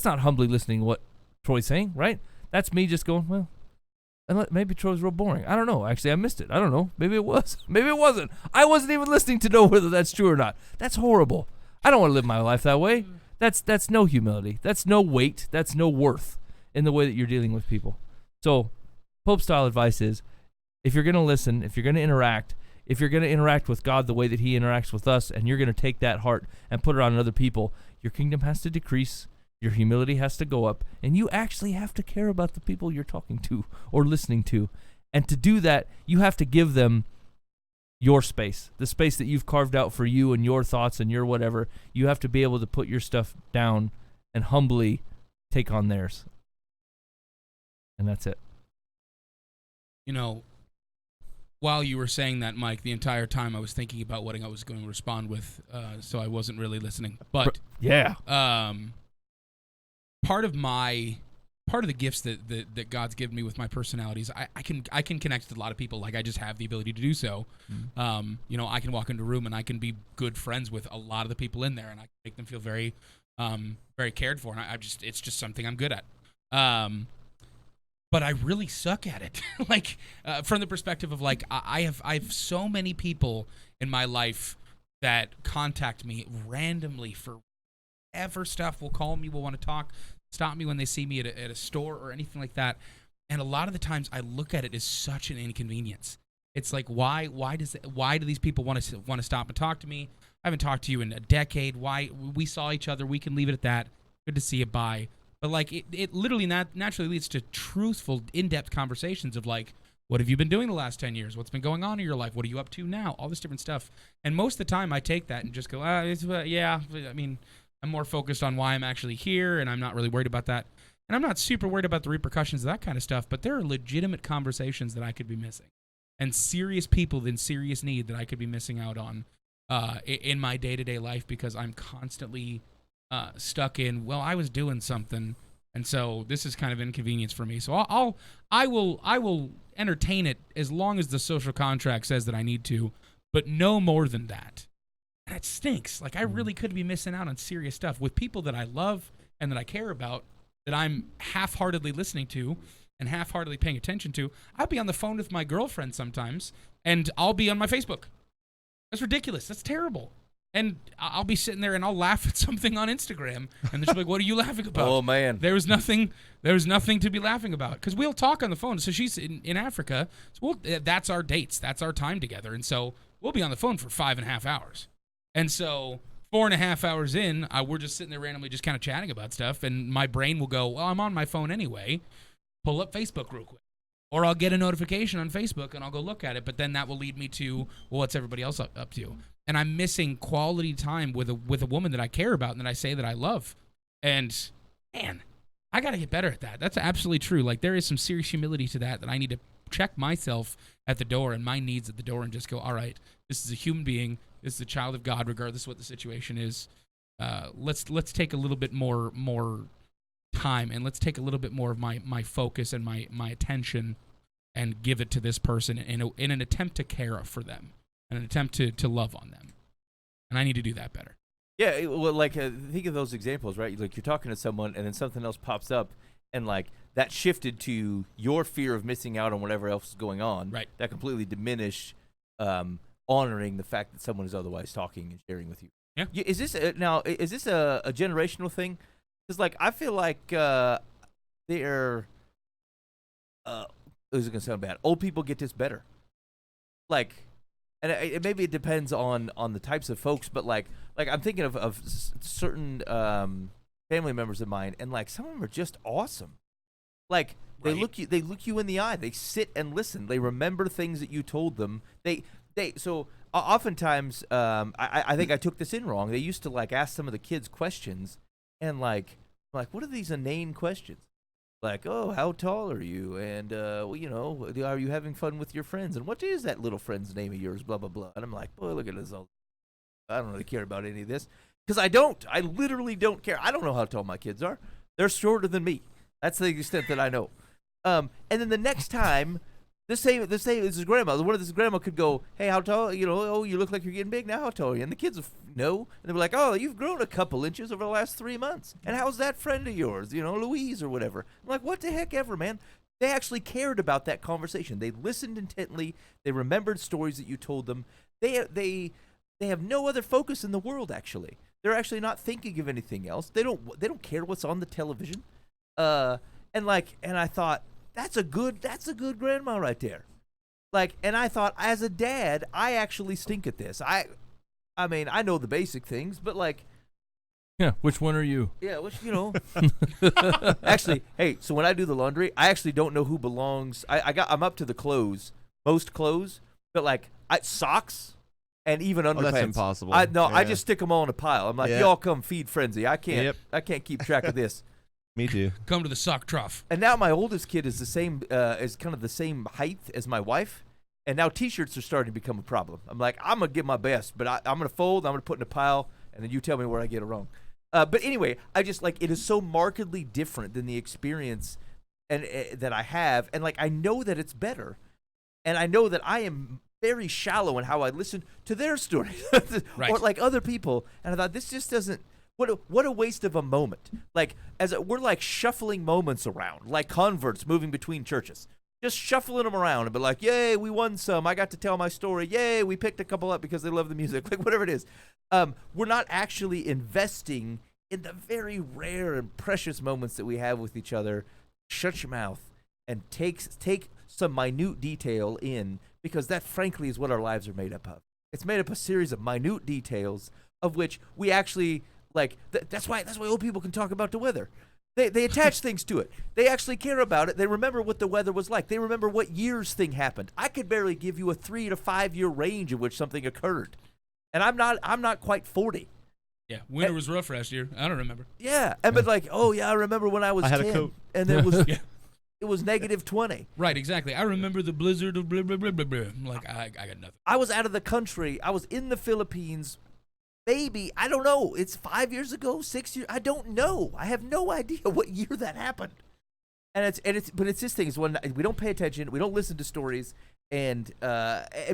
not humbly listening to what Troy's saying, right? That's me just going, well, maybe Troy's real boring. I don't know. Actually, I missed it. I don't know. Maybe it was. Maybe it wasn't. I wasn't even listening to know whether that's true or not. That's horrible. I don't want to live my life that way. That's no humility. That's no weight. That's no worth in the way that you're dealing with people. So Pope-style advice is, if you're going to listen, if you're going to interact, if you're going to interact with God the way that he interacts with us, and you're going to take that heart and put it on other people, your kingdom has to decrease, your humility has to go up, and you actually have to care about the people you're talking to or listening to. And to do that, you have to give them your space, the space that you've carved out for you and your thoughts and your whatever. You have to be able to put your stuff down and humbly take on theirs. And that's it. You know, while you were saying that, Mike, the entire time I was thinking about what I was going to respond with, so I wasn't really listening. But yeah, part of the gifts that God's given me with my personalities, I can connect with a lot of people. Like I just have the ability to do so. You know, I can walk into a room and I can be good friends with a lot of the people in there, and I can make them feel very, very cared for. And it's just something I'm good at. But I really suck at it. Like from the perspective of like I have so many people in my life that contact me randomly for whatever stuff, will call me, will want to talk, stop me when they see me at a store or anything like that. And a lot of the times I look at it as such an inconvenience. It's like why do these people want to stop and talk to me? I haven't talked to you in a decade. Why? We saw each other. We can leave it at that. Good to see you. Bye. But like it literally naturally leads to truthful, in-depth conversations of like, what have you been doing the last 10 years? What's been going on in your life? What are you up to now? All this different stuff. And most of the time I take that and just go, yeah, I mean, I'm more focused on why I'm actually here, and I'm not really worried about that. And I'm not super worried about the repercussions of that kind of stuff, but there are legitimate conversations that I could be missing, and serious people in serious need that I could be missing out on in my day-to-day life because I'm constantly stuck in, well, I was doing something, and so this is kind of inconvenience for me. So I will entertain it as long as the social contract says that I need to, but no more than that. And it stinks. Like, I really could be missing out on serious stuff with people that I love and that I care about, that I'm half-heartedly listening to and half-heartedly paying attention to. I'll be on the phone with my girlfriend sometimes, and I'll be on my Facebook. That's ridiculous. That's terrible. And I'll be sitting there and I'll laugh at something on Instagram, and they're like, "What are you laughing about?" Oh man, There was nothing to be laughing about, because we'll talk on the phone. So she's in Africa, so that's our dates, that's our time together, and so we'll be on the phone for 5.5 hours. And so 4.5 hours in, we're just sitting there randomly just kind of chatting about stuff, and my brain will go, well, I'm on my phone anyway. Pull up Facebook real quick. Or I'll get a notification on Facebook, and I'll go look at it, but then that will lead me to, well, what's everybody else up to? And I'm missing quality time with a woman that I care about and that I say that I love. And, man, I got to get better at that. That's absolutely true. Like, there is some serious humility to that I need to check myself at the door and my needs at the door and just go, all right, this is a human being. This is a child of God, regardless of what the situation is. Let's take a little bit more time, and let's take a little bit more of my focus and my attention and give it to this person in an attempt to care for them, in an attempt to love on them. And I need to do that better. Yeah, well, like think of those examples, right? Like, you're talking to someone, and then something else pops up, and like that shifted to your fear of missing out on whatever else is going on. Right. That completely diminished honoring the fact that someone is otherwise talking and sharing with you. Yeah. Is this is this a generational thing? Because like I feel like they're this is gonna sound bad. Old people get this better. Like, and maybe it depends on the types of folks, but like I'm thinking of certain family members of mine, and like some of them are just awesome. Like they look you in the eye. They sit and listen. They remember things that you told them. So oftentimes I think I took this in wrong. They used to like ask some of the kids questions, and like what are these inane questions? Like, oh, how tall are you? And well, you know, are you having fun with your friends? And what is that little friend's name of yours? Blah blah blah. And I'm like, boy, look at this. I don't really care about any of this, because I don't. I literally don't care. I don't know how tall my kids are. They're shorter than me. That's the extent that I know. And then the next time, this is grandma. One of this grandma could go, hey, how tall? You know, oh, you look like you're getting big now. How tall are you? And the kids will know, and they'll be like, oh, you've grown a couple inches over the last 3 months. And how's that friend of yours? You know, Louise or whatever. I'm like, what the heck ever, man? They actually cared about that conversation. They listened intently. They remembered stories that you told them. They have no other focus in the world. Actually, they're actually not thinking of anything else. They don't care what's on the television. And I thought, that's a good grandma right there. Like, and I thought, as a dad, I actually stink at this. I mean, I know the basic things, but like, Yeah, which one are you? yeah, which, you know, actually, hey, so when I do the laundry, I actually don't know who belongs. I'm up to the clothes, most clothes, but like socks and even underpants. Oh, that's impossible. I Yeah. just stick them all in a pile. I'm like, Yeah. y'all come feed Frenzy. I can't. Yep. I can't keep track of this. Me too. Come to the sock trough. And now my oldest kid is the same, is kind of the same height as my wife. And now T-shirts are starting to become a problem. I'm like, I'm going to give my best, but I'm going to fold, I'm going to put in a pile, and then you tell me where I get it wrong. But anyway, I just, like, it is so markedly different than the experience and that I have. And, like, I know that it's better. And I know that I am very shallow in how I listen to their stories. Right. Or, like, other people. And I thought, this just doesn't. What a waste of a moment. Like, we're like shuffling moments around, like converts moving between churches. Just shuffling them around and be like, yay, we won some. I got to tell my story. Yay, we picked a couple up because they love the music. Like, whatever it is. We're not actually investing in the very rare and precious moments that we have with each other. Shut your mouth and take some minute detail in, because that, frankly, is what our lives are made up of. It's made up of a series of minute details of which we actually... Like, that's why old people can talk about the weather. They attach things to it. They actually care about it. They remember what the weather was like. They remember what years thing happened. I could barely give you a 3 to 5 year range in which something occurred, and I'm not quite 40. Yeah, winter was rough last year. I don't remember. Yeah, and but like, oh yeah, I remember when I was I had 10, a coat. and it was Yeah. it was negative 20. Right, exactly. I remember the blizzard of blah, blah, blah, blah, blah. I'm like, I got nothing. I was out of the country. I was in the Philippines. Maybe, I don't know. It's 5 years ago, 6 years. I don't know. I have no idea what year that happened. But it's this thing is when we don't pay attention, we don't listen to stories, and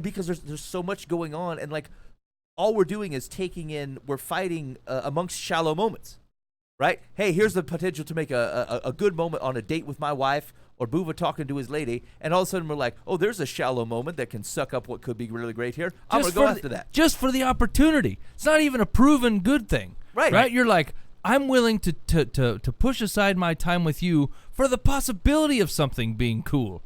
because there's so much going on, and like all we're doing is we're fighting amongst shallow moments, right? Hey, here's the potential to make a good moment on a date with my wife, or Buva talking to his lady, and all of a sudden we're like, oh, there's a shallow moment that can suck up what could be really great here. I'm going to go after that. Just for the opportunity. It's not even a proven good thing. Right. You're like, I'm willing to push aside my time with you for the possibility of something being cool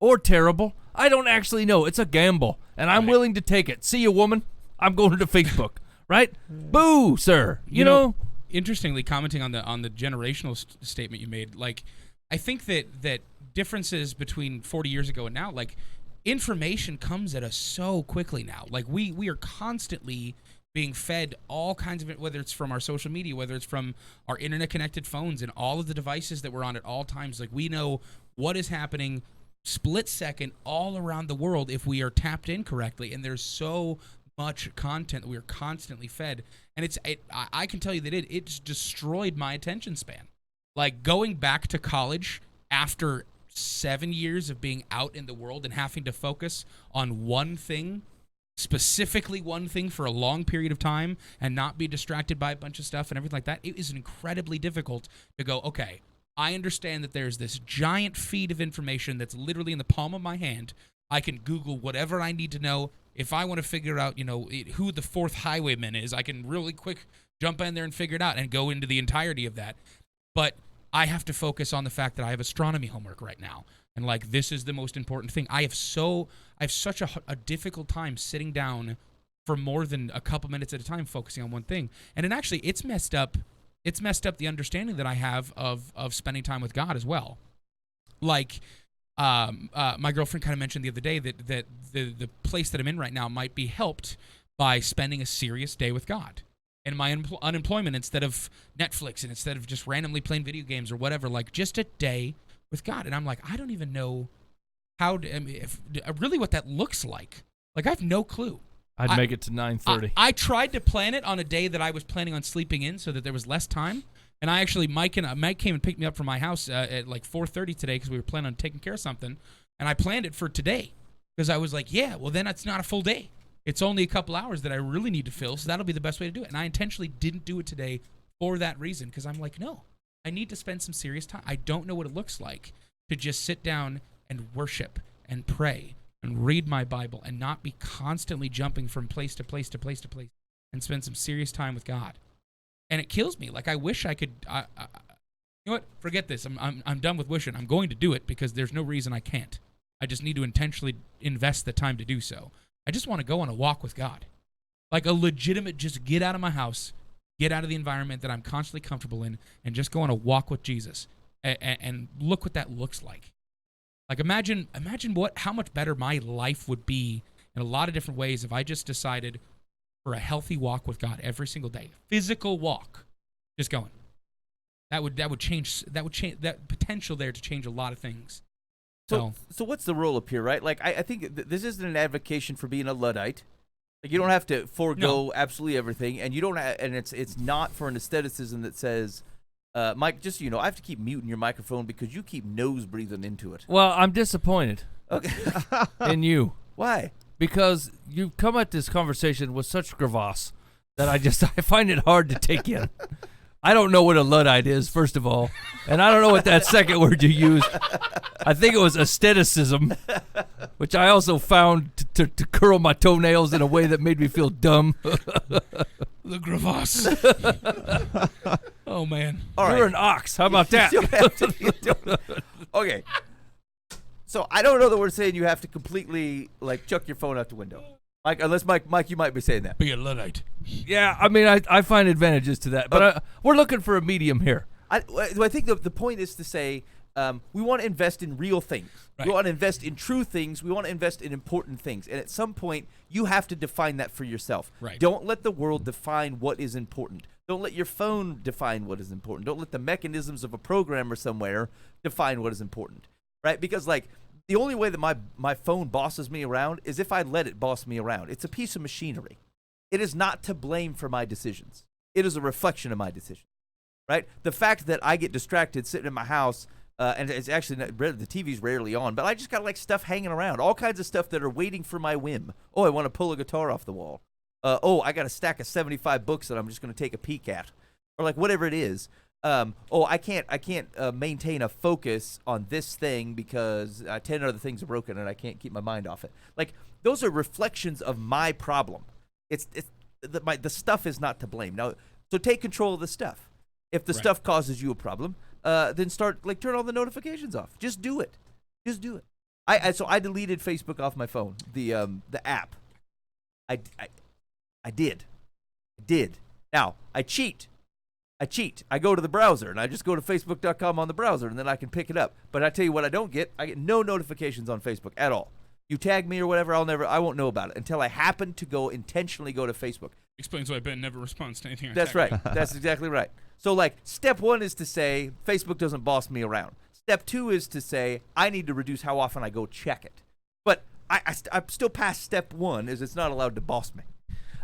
or terrible. I don't actually know. It's a gamble, and I'm willing to take it. See you, woman. I'm going to Facebook. Right? Boo, sir. You know? Interestingly, commenting on the generational statement you made, like, I think that differences between 40 years ago and now, like, information comes at us so quickly now. Like, we are constantly being fed all kinds of it, whether it's from our social media, whether it's from our internet-connected phones and all of the devices that we're on at all times. Like, we know what is happening split second all around the world if we are tapped in correctly, and there's so much content that we are constantly fed. And I can tell you that it's destroyed my attention span. Like, going back to college after 7 years of being out in the world and having to focus on one thing, specifically one thing for a long period of time, and not be distracted by a bunch of stuff and everything like that, it is incredibly difficult to go, okay, I understand that there's this giant feed of information that's literally in the palm of my hand. I can Google whatever I need to know. If I want to figure out, who the fourth highwayman is, I can really quick jump in there and figure it out and go into the entirety of that. But I have to focus on the fact that I have astronomy homework right now. And, like, this is the most important thing. I have such a difficult time sitting down for more than a couple minutes at a time focusing on one thing. And it's messed up the understanding that I have of spending time with God as well. Like, my girlfriend kind of mentioned the other day that the place that I'm in right now might be helped by spending a serious day with God. And my unemployment, instead of Netflix and instead of just randomly playing video games or whatever, like, just a day with God. And I'm like, I don't even know really what that looks like. Like, I have no clue. I'd make it to 9:30. I tried to plan it on a day that I was planning on sleeping in so that there was less time. And Mike came and picked me up from my house at like 4:30 today because we were planning on taking care of something. And I planned it for today because I was like, yeah, well, then it's not a full day. It's only a couple hours that I really need to fill, so that'll be the best way to do it. And I intentionally didn't do it today for that reason, because I'm like, no, I need to spend some serious time. I don't know what it looks like to just sit down and worship and pray and read my Bible and not be constantly jumping from place to place to place to place and spend some serious time with God. And it kills me. Like, I wish I could. You know what? Forget this. I'm done with wishing. I'm going to do it because there's no reason I can't. I just need to intentionally invest the time to do so. I just want to go on a walk with God. Like, a legitimate, just get out of my house, get out of the environment that I'm constantly comfortable in, and just go on a walk with Jesus. And look what that looks like. Like, imagine how much better my life would be in a lot of different ways if I just decided for a healthy walk with God every single day. Physical walk. Just going. That would change that potential there to change a lot of things. So what's the rule up here, right? Like, I think this isn't an advocation for being a Luddite. Like, you don't have to forego absolutely everything, and you don't. And it's not for an aestheticism that says, Mike, just I have to keep muting your microphone because you keep nose breathing into it. Well, I'm disappointed Okay. in you Why? because you've come at this conversation with such crevasse that I find it hard to take in. I don't know what a Luddite is, first of all, and I don't know what that second word you used. I think it was aestheticism, which I also found to curl my toenails in a way that made me feel dumb. The crevasse. Oh, man. All You're right. an ox. How about that? Okay. So I don't know that we're saying you have to completely chuck your phone out the window. Unless Mike, you might be saying that. Be a Luddite. Yeah, I mean, I find advantages to that, but we're looking for a medium here. I think the point is to say we want to invest in real things. Right. We want to invest in true things. We want to invest in important things. And at some point, you have to define that for yourself. Right. Don't let the world define what is important. Don't let your phone define what is important. Don't let the mechanisms of a programmer somewhere define what is important. Right? Because, like, the only way that my phone bosses me around is if I let it boss me around. It's a piece of machinery. It is not to blame for my decisions. It is a reflection of my decisions. Right? The fact that I get distracted sitting in my house, and it's actually not, the TV's rarely on, but I just got like stuff hanging around, all kinds of stuff that are waiting for my whim. Oh, I want to pull a guitar off the wall. Oh, I got a stack of 75 books that I'm just going to take a peek at, or like whatever it is. Oh, I can't maintain a focus on this thing because 10 other things are broken and I can't keep my mind off it. Like those are reflections of my problem. The stuff is not to blame. Now, so take control of the stuff. If the stuff causes you a problem, then turn all the notifications off. Just do it. Just do it. So I deleted Facebook off my phone. The app. I did. Now I cheat. I go to the browser and I just go to Facebook.com on the browser and then I can pick it up. But I tell you what, I get no notifications on Facebook at all. You tag me or whatever, I won't know about it until I happen to intentionally go to Facebook. Explains why Ben never responds to anything. That's right. That's exactly right. So, like, step one is to say Facebook doesn't boss me around. Step two is to say I need to reduce how often I go check it. But I'm still past step one, is it's not allowed to boss me.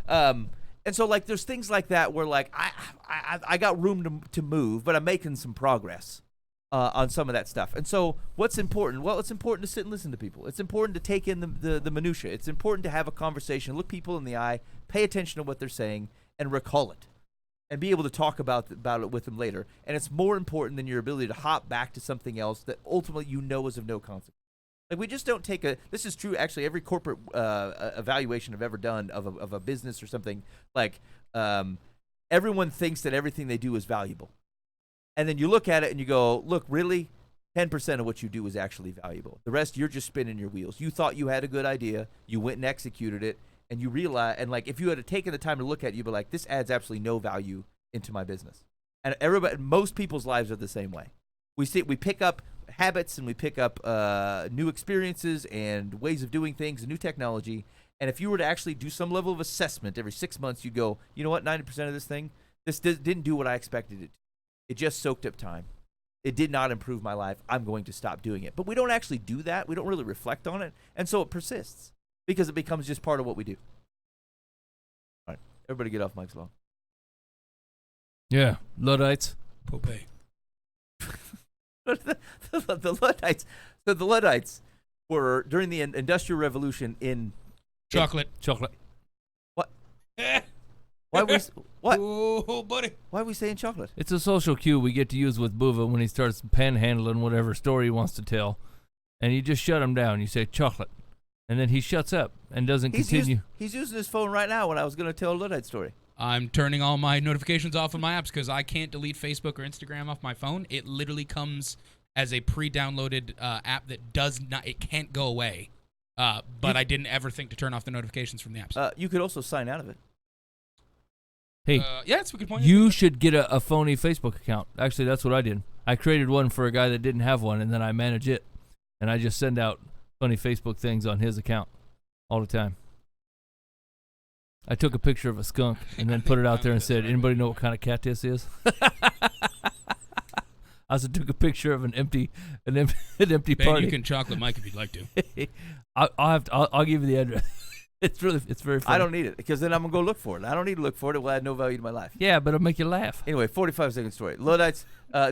And so, like, there's things like that where, like, I got room to move, but I'm making some progress on some of that stuff. And so, what's important? Well, it's important to sit and listen to people. It's important to take in the minutia. It's important to have a conversation, look people in the eye, pay attention to what they're saying, and recall it. And be able to talk about it with them later. And it's more important than your ability to hop back to something else that ultimately you know is of no consequence. Like, we just don't take this is true, actually, every corporate evaluation I've ever done of a business or something, like, everyone thinks that everything they do is valuable. And then you look at it and you go, look, really? 10% of what you do is actually valuable. The rest, you're just spinning your wheels. You thought you had a good idea, you went and executed it, and you realize, and like, if you had taken the time to look at it, you'd be like, this adds absolutely no value into my business. And most people's lives are the same way. We pick up habits and we pick up new experiences and ways of doing things and new technology. And if you were to actually do some level of assessment every 6 months, you go, you know what, 90% of this thing, didn't do what I expected it to. It just soaked up time. It did not improve my life. I'm going to stop doing it. But we don't actually do that. We don't really reflect on it. And so it persists because it becomes just part of what we do. All right. Everybody get off Mike's lawn. Yeah. Luddites. Popeye. the Luddites. So the Luddites were, during the Industrial Revolution, in Chocolate. What? What? Oh, buddy. Why are we saying chocolate? It's a social cue we get to use with Buva when he starts panhandling whatever story he wants to tell. And you just shut him down. You say chocolate. And then he shuts up and doesn't continue. He's using his phone right now when I was going to tell a Luddite story. I'm turning all my notifications off on my apps because I can't delete Facebook or Instagram off my phone. It literally comes as a pre-downloaded app that it can't go away. But I didn't ever think to turn off the notifications from the apps. You could also sign out of it. Hey, yeah, that's a good point. You should get a phony Facebook account. Actually, that's what I did. I created one for a guy that didn't have one, and then I manage it. And I just send out funny Facebook things on his account all the time. I took a picture of a skunk and then put it out there and said, anybody know what kind of cat this is? I also took a picture of an empty Ben, party. you can chocolate Mike if you'd like to. I'll give you the address. It's very funny. I don't need it because then I'm going to go look for it. I don't need to look for it. It will add no value to my life. Yeah, but it'll make you laugh. Anyway, 45-second story. Luddites,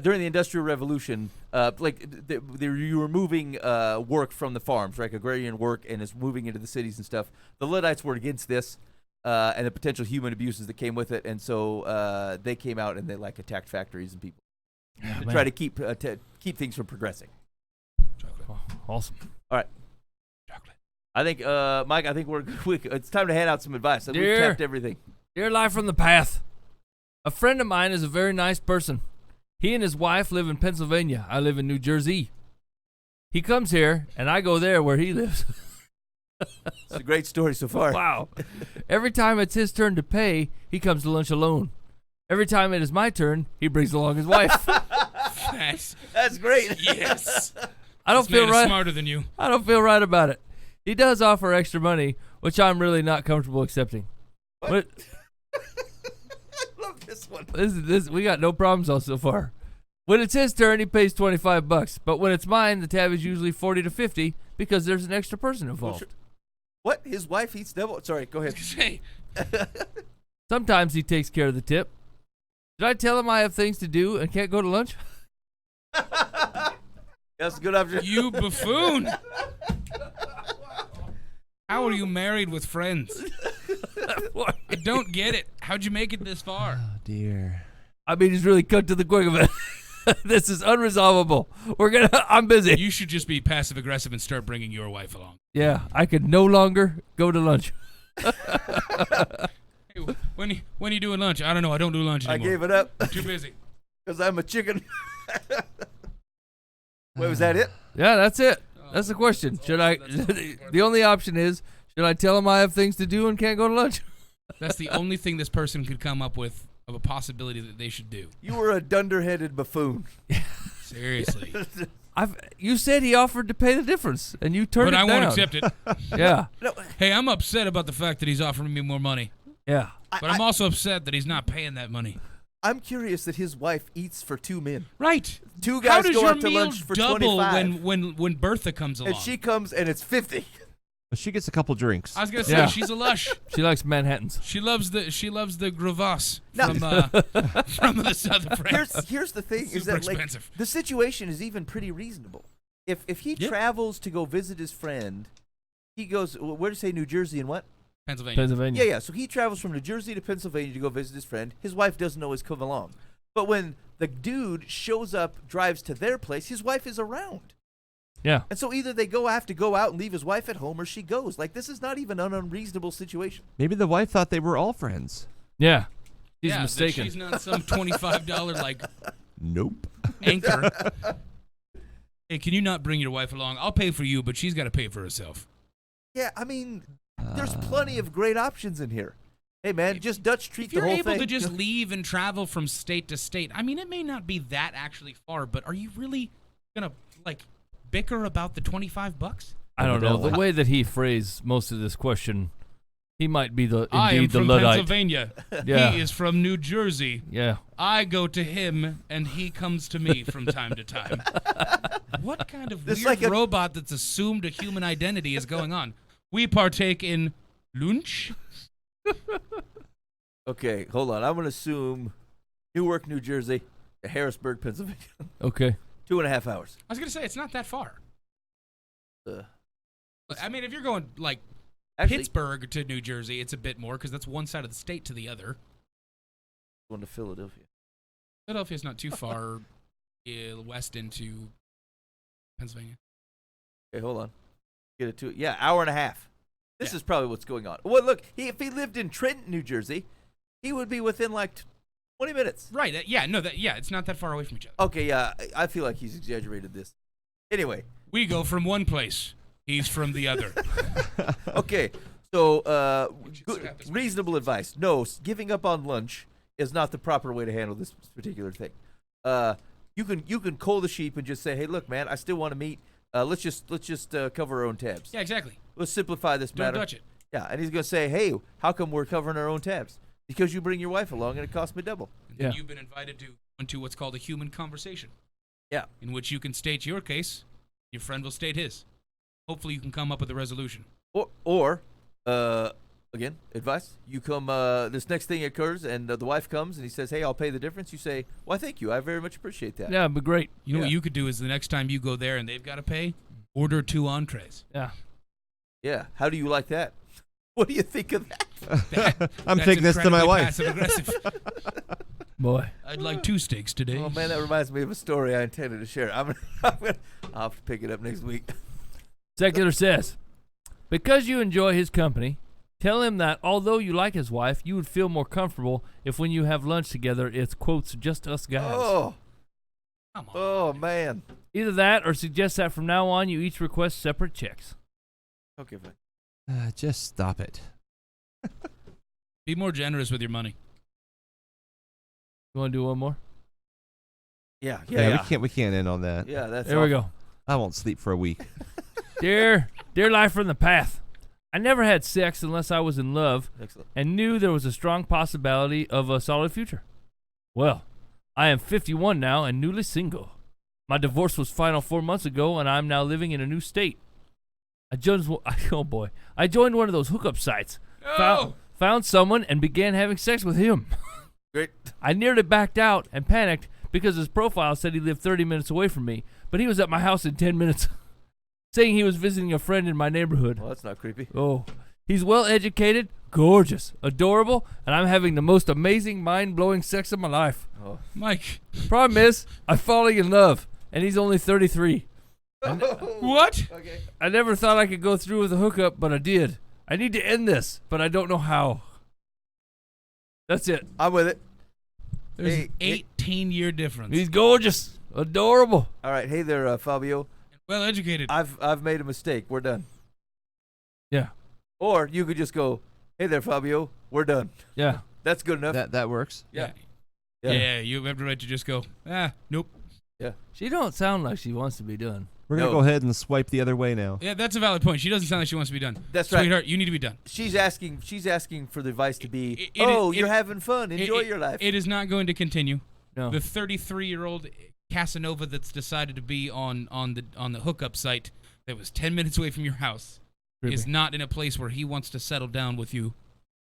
during the Industrial Revolution, you were moving work from the farms, right? Agrarian work, and it's moving into the cities and stuff. The Luddites were against this and the potential human abuses that came with it, and so they came out and they attacked factories and people to try to keep things from progressing. Chocolate. Oh, awesome. All right. Chocolate. I think, Mike, it's time to hand out some advice. We've tapped everything. Dear Life from the Path, a friend of mine is a very nice person. He and his wife live in Pennsylvania. I live in New Jersey. He comes here, and I go there where he lives. It's a great story so far. Wow. Every time it's his turn to pay, he comes to lunch alone. Every time it is my turn, he brings along his wife. That's great. Yes. I don't This man feel is right. smarter than you. I don't feel right about it. He does offer extra money, which I'm really not comfortable accepting. But I love this one. this we got no problems on so far. When it's his turn, he pays $25, but when it's mine, the tab is usually 40 to 50 because there's an extra person involved. What? His wife eats devil? Sorry, go ahead. Say, Sometimes he takes care of the tip. Did I tell him I have things to do and can't go to lunch? That's a good option. you buffoon. How are you married with friends? I don't get it. How'd you make it this far? Oh dear. I mean, he's really cut to the quick of it. This is unresolvable. I'm busy. You should just be passive aggressive and start bringing your wife along. Yeah, I can no longer go to lunch. Hey, when you doing lunch? I don't know. I don't do lunch I anymore. gave it up I'm too busy. because I'm a chicken. Wait, was that it? Yeah, that's it. That's the question. Should I? The only option is, should I tell him I have things to do and can't go to lunch? That's the only thing this person could come up with of a possibility that they should do. You were a dunderheaded buffoon. Seriously. You said he offered to pay the difference, and you turned But it I down. won't accept it. Yeah, No, Hey, I'm upset about the fact that he's offering me more money. yeah. But I'm also upset that he's not paying that money. I'm curious that his wife eats for two men. Right. Two How guys does go your out to meal lunch for double 25, when Bertha comes along? and she comes and it's 50. Well, she gets a couple drinks. I was gonna say Yeah. she's a lush. She likes Manhattans. She loves the Gravas No. from the south of France. Here's the thing: is Super that like expensive. the situation is even pretty reasonable. If he Yeah. travels to go visit his friend, he goes. Where did you say New Jersey and what? Pennsylvania. Pennsylvania. Yeah. So he travels from New Jersey to Pennsylvania to go visit his friend. His wife doesn't always come along, but when the dude shows up, drives to their place, his wife is around. Yeah. And so either they have to go out and leave his wife at home, or she goes. Like, this is not even an unreasonable situation. Maybe the wife thought they were all friends. Yeah. He's yeah, that mistaken. she's not some $25 like Nope. anchor. Hey, can you not bring your wife along? I'll pay for you, but she's got to pay for herself. Yeah, I mean, there's plenty of great options in here. Hey, man, just Dutch treat If the you're whole able thing. to just leave and travel from state to state, I mean, it may not be that actually far, but are you really gonna like bicker about the $25? I don't know. The Evidently. way that he phrased most of this question, he might be the I am indeed the from Luddite. Pennsylvania. Yeah. He is from New Jersey. Yeah. I go to him, and he comes to me from time to time. What kind of This weird like a- robot that's assumed a human identity is going on? We partake in lunch. Okay, hold on. I'm going to assume Newark, New Jersey, to Harrisburg, Pennsylvania. Okay. 2.5 hours. I was gonna say it's not that far. Uh, I mean, if you're going like actually, Pittsburgh to New Jersey, it's a bit more because that's one side of the state to the other. going to Philadelphia. Philadelphia's not too far west into Pennsylvania. Okay, hold on. Get it to it. Yeah, hour and a half. This Yeah. is probably what's going on. Well, look, if he lived in Trenton, New Jersey, he would be within like 20 minutes. Right. It's not that far away from each other. Okay, yeah, I feel like he's exaggerated this. Anyway, We go from one place. He's from the other. okay, so should good, scrap this. reasonable advice. No, giving up on lunch is not the proper way to handle this particular thing. You can call the sheep and just say, hey, look, man, I still want to meet. Let's just cover our own tabs. Yeah, exactly. Let's simplify this Don't matter. touch it. Yeah, and he's gonna say, hey, how come we're covering our own tabs? Because you bring your wife along and it costs me double. And then Yeah. you've been invited to into what's called a human conversation. Yeah. In which you can state your case, your friend will state his. Hopefully, you can come up with a resolution. Or again, advice. You come. This next thing occurs, and the wife comes, and he says, "Hey, I'll pay the difference." You say, "Why, thank you. I very much appreciate that." Yeah, it'd be great. You know Yeah. what you could do is the next time you go there and they've got to pay, order 2 entrees. Yeah. Yeah. How do you like that? What do you think of that? I'm That's tking this to my incredibly wife. Passive-aggressive. Boy. I'd like 2 steaks today. Oh man, that reminds me of a story I intended to share. I'll have to pick it up next week. Secular says, because you enjoy his company, tell him that although you like his wife, you would feel more comfortable if when you have lunch together, it's, quotes, just us guys. Oh, Come on. oh man. Either that or suggest that from now on you each request separate checks. Okay, fine. Just stop it. Be more generous with your money. You want to do one more? Yeah. We can't end on that. Yeah, that's There we go. I won't sleep for a week. Dear life from the path. I never had sex unless I was in love Excellent. and knew there was a strong possibility of a solid future. Well, I am 51 now and newly single. My divorce was final 4 months ago, and I'm now living in a new state. I joined one of those hookup sites. Found someone and began having sex with him. Great. I nearly backed out and panicked because his profile said he lived 30 minutes away from me, but he was at my house in 10 minutes, saying he was visiting a friend in my neighborhood. Well, that's not creepy. Oh, he's well educated, gorgeous, adorable, and I'm having the most amazing, mind-blowing sex of my life. Oh. Mike. Problem is, I'm falling in love, and he's only 33. What? Okay. I never thought I could go through with a hookup, but I did. I need to end this, but I don't know how. That's it. I'm with it. There's Hey, an 18-year difference. He's gorgeous, adorable. All right. Hey there, Fabio. Well educated. I've made a mistake. We're done. Yeah, Or you could just go, hey there, Fabio. We're done. yeah. That's good enough. That works. Yeah. Yeah, you have the right to just go, nope. She don't sound like she wants to be done. We're gonna No. go ahead and swipe the other way now. Yeah, that's a valid point. She doesn't sound like she wants to be done. That's right. Sweetheart, you need to be done. She's asking for the advice to be, It- you're having fun. Enjoy It- your life. It is not going to continue. No. The 33-year-old Casanova that's decided to be on the hookup site that was 10 minutes away from your house is not in a place where he wants to settle down with you,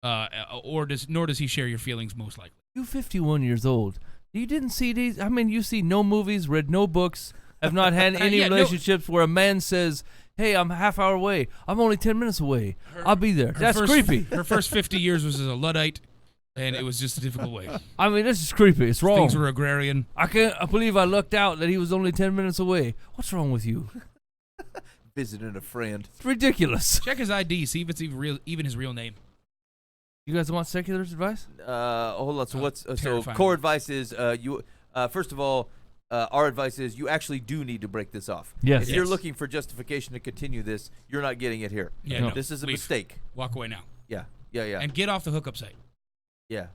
nor does he share your feelings, most likely. You 51 years old. You didn't see these? I mean, you see no movies, read no books, have not had any Yeah, no. relationships where a man says, hey, I'm a half hour away. I'm only 10 minutes away. I'll be there. That's creepy. Her first 50 years was as a Luddite, and it was just a difficult way. I mean, this is creepy. It's wrong. Things were agrarian. I can't believe I looked out that he was only 10 minutes away. What's wrong with you? Visiting a friend. It's ridiculous. Check his ID, see if it's even his real name. You guys want secular's advice? Hold on. So what's so terrifying. core advice is first of all, our advice is you actually do need to break this off. Yes. If you're Yes. looking for justification to continue this, you're not getting it here. Yeah, No. no. This is a Leave. mistake. Walk away now. Yeah. And get off the hookup site. Yeah.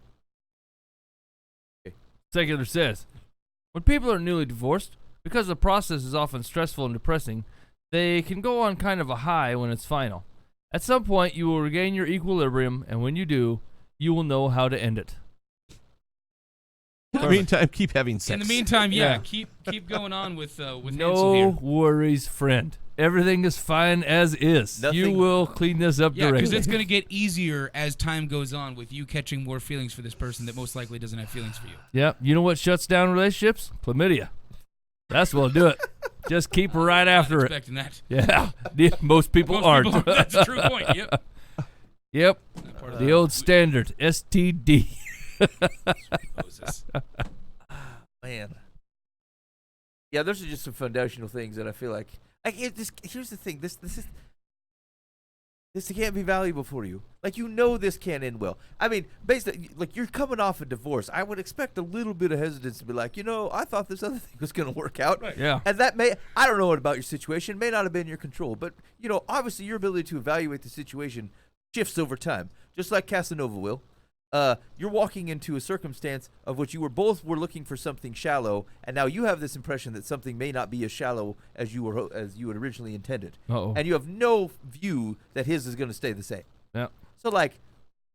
Secular says, when people are newly divorced, because the process is often stressful and depressing, they can go on kind of a high when it's final. At some point, you will regain your equilibrium, and when you do, you will know how to end it. In the meantime, keep having sex. In the meantime, Yeah. keep going on with Hansel No here. worries, friend. Everything is fine as is. You Nothing- will clean this up Yeah, because directly. it's going to get easier as time goes on with you catching more feelings for this person that most likely doesn't have feelings for you. Yep. You know what shuts down relationships? Chlamydia. That's what'll do it. Just keep her right after it. Expecting that. Yeah. Most people Most aren't. people aren't. That's a true point. Yep. Yep. Not part of The old standard, STD. Moses. Man. Yeah, those are just some foundational things that I feel like here's the thing. This can't be valuable for you. Like, you know, this can't end well. I mean, basically, like, you're coming off a divorce. I would expect a little bit of hesitance to be like, I thought this other thing was going to work out. Right. Yeah. And I don't know about your situation, may not have been your control, but, obviously your ability to evaluate the situation shifts over time, just like Casanova will. You're walking into a circumstance of which you both were looking for something shallow, and now you have this impression that something may not be as shallow as you had originally intended, Uh-oh. and you have no view that his is going to stay the same. Yeah. So, like,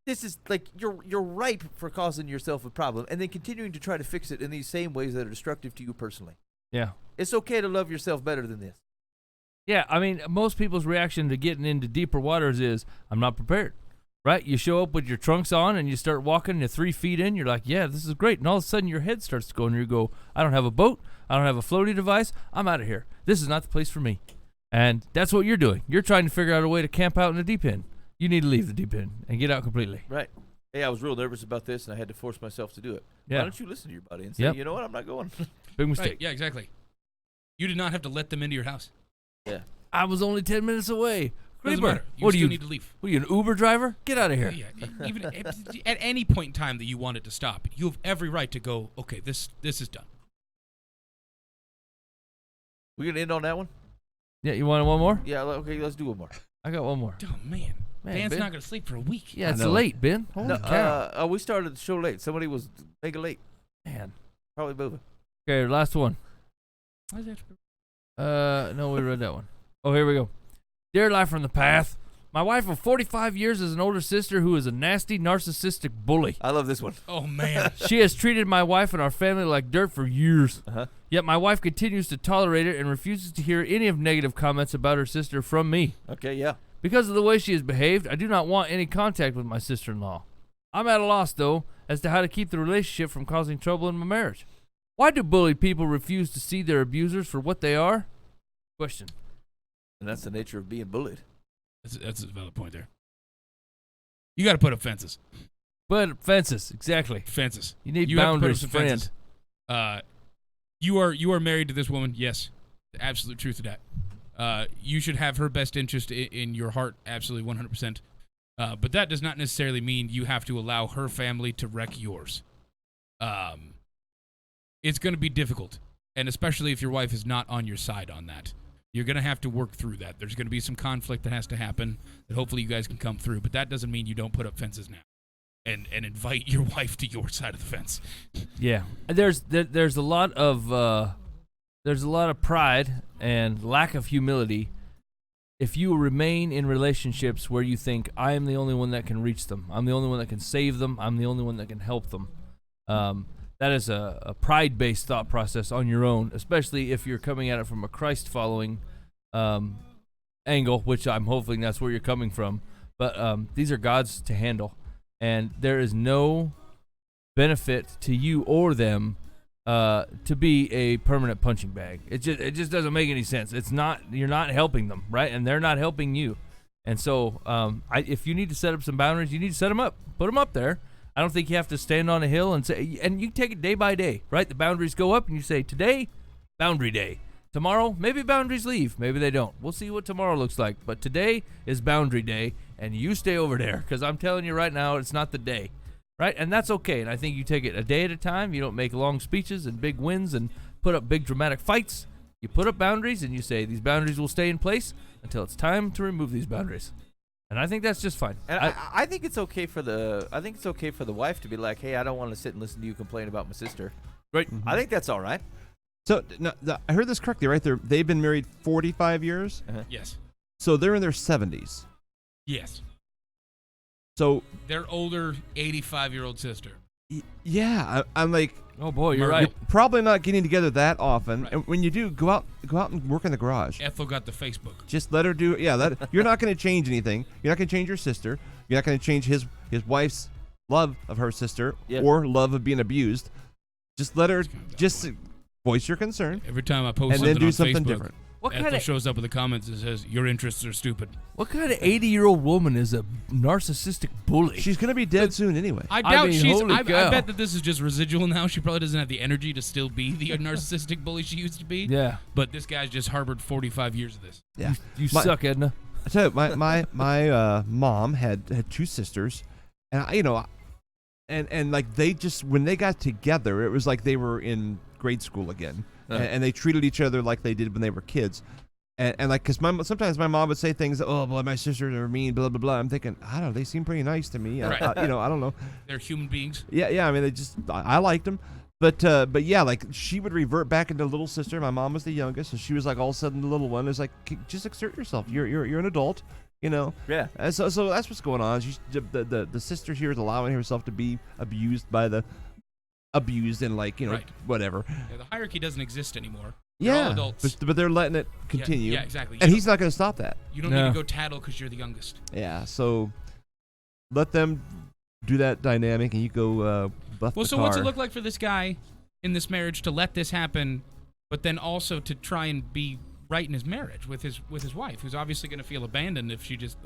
this is like you're ripe for causing yourself a problem, and then continuing to try to fix it in these same ways that are destructive to you personally. Yeah. It's okay to love yourself better than this. Yeah, I mean, most people's reaction to getting into deeper waters is, I'm not prepared. Right? You show up with your trunks on and you start walking, you're 3 feet in, you're like, yeah, this is great. And all of a sudden your head starts to go and you go, I don't have a boat. I don't have a floaty device. I'm out of here. This is not the place for me. And that's what you're doing. You're trying to figure out a way to camp out in the deep end. You need to leave the deep end and get out completely. Right. Hey, I was real nervous about this, and I had to force myself to do it. Yeah. Why don't you listen to your body and say, Yep. you know what, I'm not going. Big mistake. Right. Yeah, exactly. You did not have to let them into your house. Yeah. I was only 10 minutes away. Doesn't Creeper. matter. You What do still you need to leave. What are you, an Uber driver? Get out of here. Yeah, even at any point in time that you want it to stop, you have every right to go, okay, this is done. We gonna end on that one? Yeah, you want one more? Yeah. Okay, let's do one more. I got one more. Oh, man. Man, Dan's Ben. not going to sleep for a week. Yeah, it's know. late, Ben. Holy No, cow. we started the show late. Somebody was mega late. Man. Probably moving. Okay, last one. Why is that? No, we read that one. Oh, here we go. Dear Life from the Path, my wife of 45 years is an older sister who is a nasty, narcissistic bully. I love this one. Oh man. She has treated my wife and our family like dirt for years. Uh-huh. Yet my wife continues to tolerate it and refuses to hear any of negative comments about her sister from me. Okay, yeah. Because of the way she has behaved, I do not want any contact with my sister-in-law. I'm at a loss, though, as to how to keep the relationship from causing trouble in my marriage. Why do bullied people refuse to see their abusers for what they are? Question. And that's the nature of being bullied. That's a valid point there. You got to put up fences. But fences, exactly. Fences. You need You have to put up boundaries, some friend. fences. You are married to this woman. Yes, the absolute truth of that. You should have her best interest in your heart. Absolutely, 100%. But that does not necessarily mean you have to allow her family to wreck yours. It's going to be difficult, and especially if your wife is not on your side on that. You're going to have to work through that. There's going to be some conflict that has to happen that hopefully you guys can come through, but that doesn't mean you don't put up fences now and invite your wife to your side of the fence. Yeah, there's a lot of pride and lack of humility if you remain in relationships where you think I am the only one that can reach them, I'm the only one that can save them, I'm the only one that can help them. That is a pride-based thought process on your own, especially if you're coming at it from a Christ-following angle, which I'm hoping that's where you're coming from. But these are God's to handle, and there is no benefit to you or them to be a permanent punching bag. It just doesn't make any sense. You're not helping them, right? And they're not helping you. And so if you need to set up some boundaries, you need to set them up. Put them up there. I don't think you have to stand on a hill and say, and you take it day by day, right? The boundaries go up and you say, today, boundary day. Tomorrow, maybe boundaries leave. Maybe they don't. We'll see what tomorrow looks like. But today is boundary day, and you stay over there, because I'm telling you right now, it's not the day, right? And that's okay. And I think you take it a day at a time. You don't make long speeches and big wins and put up big dramatic fights. You put up boundaries, and you say, these boundaries will stay in place until it's time to remove these boundaries. And I think that's just fine. And I think it's okay for the wife to be like, hey, I don't want to sit and listen to you complain about my sister. Right. Mm-hmm. I think that's all right. So I heard this correctly, right? They've been married 45 years, Yes. so they're in their 70s. Yes. So Their older 85-year-old sister. yeah, I'm like, Oh, boy, you're You're right. you're probably not getting together that often. Right. And when you do, go out and work in the garage. Ethel got the Facebook. Just let her do. Yeah, you're not going to change anything. You're not going to change your sister. You're not going to change his wife's love of her sister Yeah. or love of being abused. Just let her kinda just voice your concern Every time I post and something then do on something Facebook, different. What Ethel kind of shows up in the comments and says, your interests are stupid. 80-year-old woman is a narcissistic bully? She's going to be dead soon anyway. I doubt mean, she's. holy I cow. bet that this is just residual now. She probably doesn't have the energy to still be the narcissistic bully she used to be. Yeah. But this guy's just harbored 45 years of this. Yeah. You My- suck, Edna. I tell you, my mom had two sisters, and and like they just when they got together, it was like they were in grade school again, and they treated each other like they did when they were kids, and like because sometimes my mom would say things, oh boy, my sisters are mean, blah blah blah. I'm thinking, I don't know, they seem pretty nice to me, Right. I don't know. They're human beings. Yeah, I mean, I liked them. But yeah, like she would revert back into little sister. My mom was the youngest, so she was like all of a sudden the little one. It was like, just exert yourself. You're an adult, you know. Yeah. And so that's what's going on. The sister here is allowing herself to be abused by the abused and like Right. whatever. Yeah, the hierarchy doesn't exist anymore. They're all Yeah, adults. but they're letting it continue. Yeah, exactly. And he's not going to stop that. You don't No. need to go tattle because you're the youngest. Yeah, so let them do that dynamic, and you go buff Well, the so car. what's it look like for this guy in this marriage to let this happen, but then also to try and be right in his marriage with his wife, who's obviously going to feel abandoned if she just.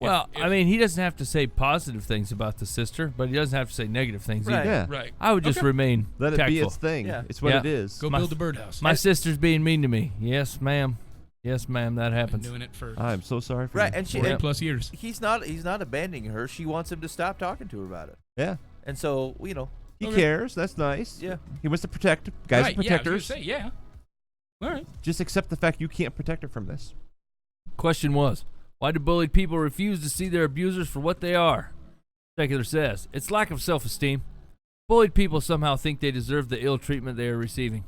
Well, if- I mean, he doesn't have to say positive things about the sister, but he doesn't have to say negative things Right. either. Yeah, Right. I would just Okay. remain let it tactful. be its thing. Yeah. It's what Yeah. it is. Go My- build a birdhouse. My sister's being mean to me. Yes, ma'am. Yes, ma'am. That I've been happens. doing it for I'm so sorry for Right, you. and she 40 and plus years. he's not abandoning her. She wants him to stop talking to her about it. Yeah. And so, He Okay. cares. That's nice. yeah. He wants to protect. Guys right, are protectors. Yeah, I was gonna say, yeah. All right. Just accept the fact you can't protect her from this. Question was, why do bullied people refuse to see their abusers for what they are? Secular says, it's lack of self-esteem. Bullied people somehow think they deserve the ill treatment they are receiving.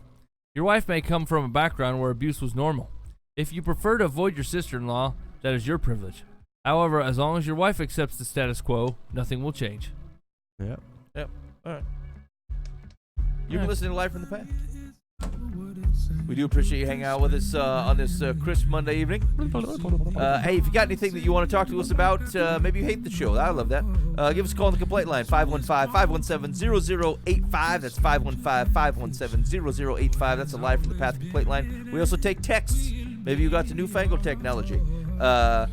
Your wife may come from a background where abuse was normal. If you prefer to avoid your sister-in-law, that is your privilege. However, as long as your wife accepts the status quo, nothing will change. Yep. Yep. All right. You've been listening to Live from the Past. We do appreciate you hanging out with us on this crisp Monday evening. Hey, if you got anything that you want to talk to us about, maybe you hate the show. I love that. Give us a call on the complaint line, 515-517-0085. That's 515-517-0085. That's a Live from the Path complaint line. We also take texts. Maybe you got the newfangled technology. I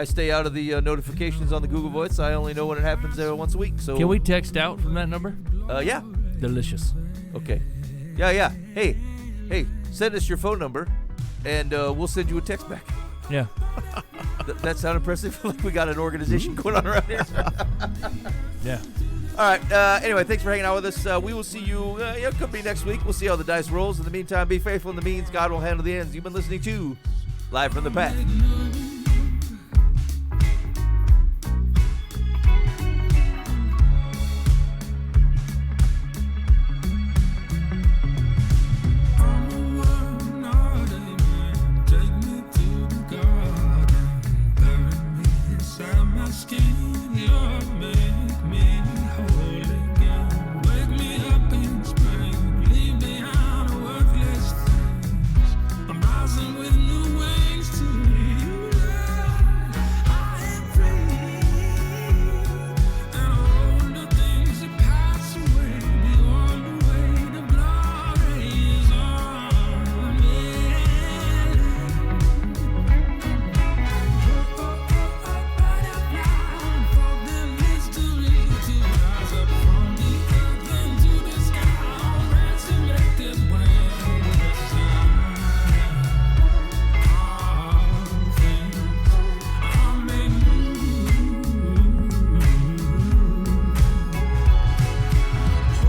stay out of the notifications on the Google Voice. I only know when it happens once a week. So Can we text out from that number? Yeah. Delicious. Okay. Yeah. Hey, send us your phone number, and we'll send you a text back. Yeah. That sound impressive? Like we got an organization going on around here. Yeah. All right. Anyway, thanks for hanging out with us. We will see you. Could be next week. We'll see how the dice rolls. In the meantime, be faithful in the means. God will handle the ends. You've been listening to Live from the Path.